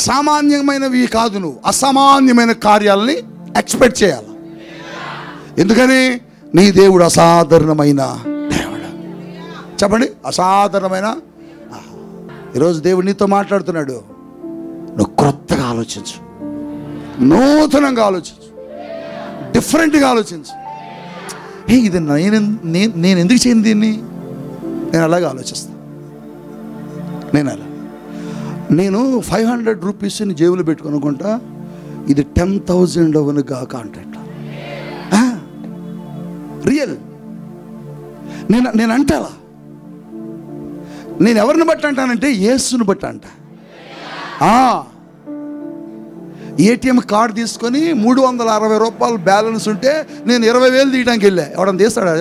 S1: సామాన్యమైనవి కాదు, నువ్వు అసామాన్యమైన కార్యాలని ఎక్స్పెక్ట్ చేయాలి. ఎందుకని? నీ దేవుడు అసాధారణమైన దేవుడు. చెప్పండి, అసాధారణమైన. ఈరోజు దేవుడు నీతో మాట్లాడుతున్నాడు. నువ్వు క్రొత్తగా ఆలోచించు, నూతనంగా ఆలోచించు, డిఫరెంట్గా ఆలోచించు. ఇది నేను ఎందుకు చేయను దీన్ని? నేను అలాగే ఆలోచిస్తాను. నేను 500 రూపీస్ని జేబులో పెట్టుకుని అనుకుంటా, ఇది 10,000 అవును గాక అంటే రియల్. నేను అంటాలా? నేను ఎవరిని బట్టి అంటానంటే యేసుని బట్టి అంట. ఏటీఎం కార్డు తీసుకొని 360 రూపాయలు బ్యాలెన్స్ ఉంటే నేను 20,000 తీయడానికి వెళ్ళా. ఎవడన్నా తీస్తాడా?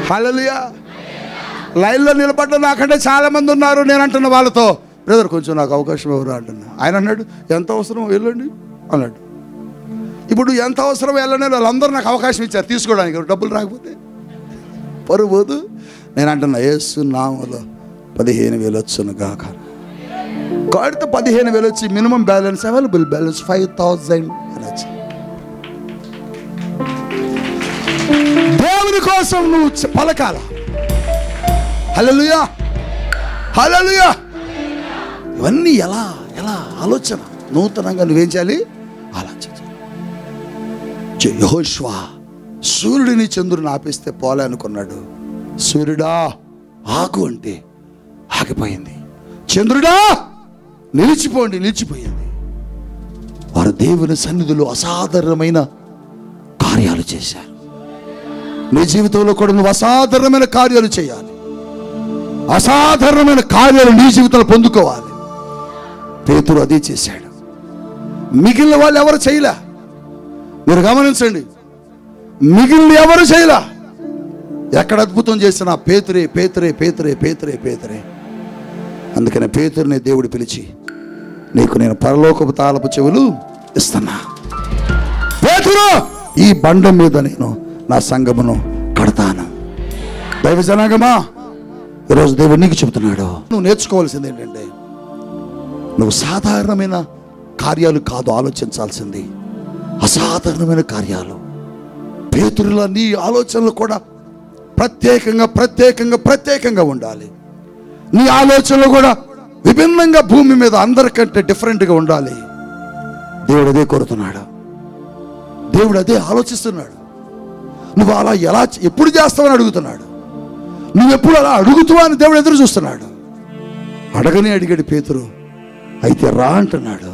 S1: హల్లెలూయా. లైన్లో నిలబడ్డ నాకంటే చాలామంది ఉన్నారు. నేను అంటున్న వాళ్ళతో, బ్రదర్ కొంచెం నాకు అవకాశం ఎవరు అంటున్నా. ఆయన అన్నాడు, ఎంత అవసరం వెళ్ళండి అన్నాడు. ఇప్పుడు ఎంత అవసరం వెళ్ళండి, వాళ్ళందరూ నాకు అవకాశం ఇచ్చారు తీసుకోవడానికి. డబ్బులు రాకపోతే పరువు పోదు. నేను అంటున్నా, యేసు నామములో 15,000 వచ్చును గాక. కార్డుతో 15,000 వచ్చి మినిమం బ్యాలెన్స్, అవైలబుల్ బ్యాలెన్స్ 5,000 అని వచ్చి. దేవుని కోసం నువ్వు పలకాల. హల్లెలూయా, హల్లెలూయా. ఇవన్నీ ఎలా ఎలా ఆలోచన నూతనంగా నువ్వేం చేయాలి? ఆలోచించాలి. యెహోషువ సూర్యుడిని చంద్రుడిని ఆపేస్తే పోలే అనుకున్నాడు. సూర్యుడా ఆగు అంటే ఆగిపోయింది. చంద్రుడా నిలిచిపోండి, నిలిచిపోయింది. వారు దేవుని సన్నిధిలో అసాధారణమైన కార్యాలు చేశారు. నీ జీవితంలో కూడా నువ్వు అసాధారణమైన కార్యాలు చేయాలి. అసాధారణమైన కార్యాలు నీ జీవితంలో పొందుకోవాలి. పేతురు అదే చేశాడు. మిగిలిన వాళ్ళు ఎవరు చేయలే. మీరు గమనించండి, మిగిలిన ఎవరు చేయలే. ఎక్కడ అద్భుతం చేసినా పేతురే పేతురే పేతురే పేతురే పేతురే. అందుకని పేతురుని దేవుడు పిలిచి, నీకు నేను పరలోకపు తాళపు చెవులు ఇస్తున్నా. పేతురు, ఈ బండ మీద నేను నా సంఘమును కడతాను. దైవ జనాంగమా, ఈరోజు దేవుడు నీకు చెబుతున్నాడు, నువ్వు నేర్చుకోవాల్సింది ఏంటంటే, నువ్వు సాధారణమైన కార్యాలు కాదు ఆలోచించాల్సింది, అసాధారణమైన కార్యాలు. పేతురుల నీ ఆలోచనలు కూడా ప్రత్యేకంగా ప్రత్యేకంగా ప్రత్యేకంగా ఉండాలి. నీ ఆలోచనలు కూడా విభిన్నంగా భూమి మీద అందరికంటే డిఫరెంట్గా ఉండాలి. దేవుడు అదే కోరుతున్నాడు. దేవుడు అదే ఆలోచిస్తున్నాడు. నువ్వు అలా ఎలా ఎప్పుడు చేస్తావని అడుగుతున్నాడు. నువ్వెప్పుడు అలా అడుగుతావా అని దేవుడు ఎదురు చూస్తున్నాడు. అడగని అడిగాడు పేతురు. అయితే రా అంటున్నాడు.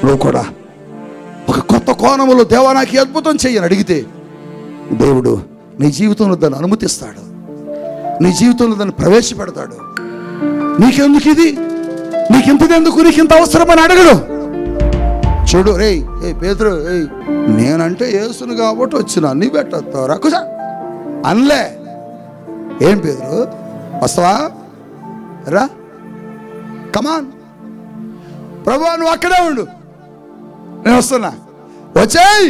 S1: నువ్వు కూడా ఒక కొత్త కోణంలో దేవా నాకు అద్భుతం చెయ్యని అడిగితే దేవుడు నీ జీవితంలో దాన్ని అనుమతిస్తాడు. నీ జీవితంలో దాన్ని ప్రవేశపెడతాడు. నీకెందుకు ఇది, నీకింతదెందుకు, నీకింత అవసరమని అడగడు. చూడు, రే ఏ పేతురు, నేనంటే యేసును కాబట్టి వచ్చినా, నీ పెట్టొస్తావు రాకుసా అనలే. ఏం పేతురు వస్తావా, రా, కమాన్, ప్రభువా నువ్వు అక్కడే ఉండు, నేను వస్తున్నా, వచ్చేయ్,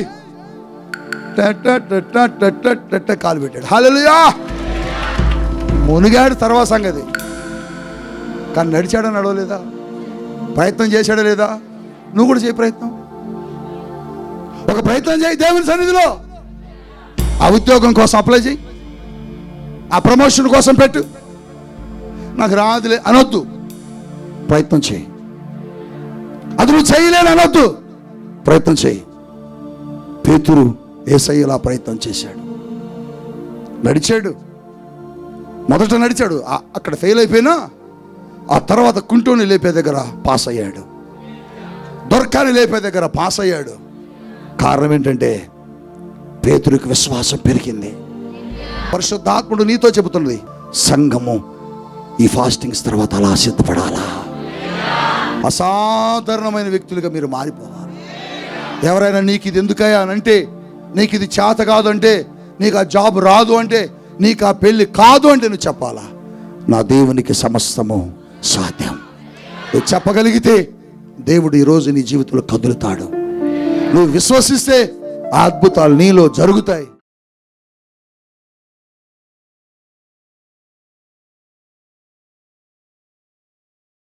S1: కాలు పెట్టాడు. హల్లెలూయా. మునిగాడు తర్వాత సంగతి. కానీ నడిచాడో నడవలేదా, ప్రయత్నం చేశాడో లేదా? నువ్వు కూడా చేయి ప్రయత్నం. ఒక ప్రయత్నం చేయి దేవుని సన్నిధిలో. ఆ ఉద్యోగం కోసం అప్లై చేయి, ఆ ప్రమోషన్ కోసం పెట్టు, నాకు రాదులే అనొద్దు, ప్రయత్నం చేయి. అది నువ్వు చేయలేని అనొద్దు, ప్రయత్నం చేయి. పేతురు యేసయ్యలా ప్రయత్నం చేశాడు, నడిచాడు. మొదట నడిచాడు, అక్కడ ఫెయిల్ అయిపోయినా ఆ తర్వాత కుంటోని లేపే దగ్గర పాస్ అయ్యాడు, దొరకాని లేపే దగ్గర పాస్ అయ్యాడు. కారణం ఏంటంటే పేతురుకి విశ్వాసం పెరిగింది. పరిశుద్ధాత్ముడు నీతో చెబుతున్నది, సంఘము ఈ ఫాస్టింగ్స్ తర్వాత అలా సిద్ధపడాలా. అసాధారణమైన వ్యక్తులుగా మీరు మారిపోవాలి. ఎవరైనా నీకు ఇది ఎందుకయ్యా అని అంటే, నీకు ఇది చేత కాదు అంటే, నీకు ఆ జాబ్ రాదు అంటే, నీకు ఆ పెళ్ళి కాదు అంటే నువ్వు చెప్పాలా, నా దేవునికి సమస్తము సాధ్యం. నువ్వు చెప్పగలిగితే దేవుడు ఈరోజు నీ జీవితంలో కదులుతాడు. నువ్వు విశ్వసిస్తే ఆ అద్భుతాలు నీలో జరుగుతాయి.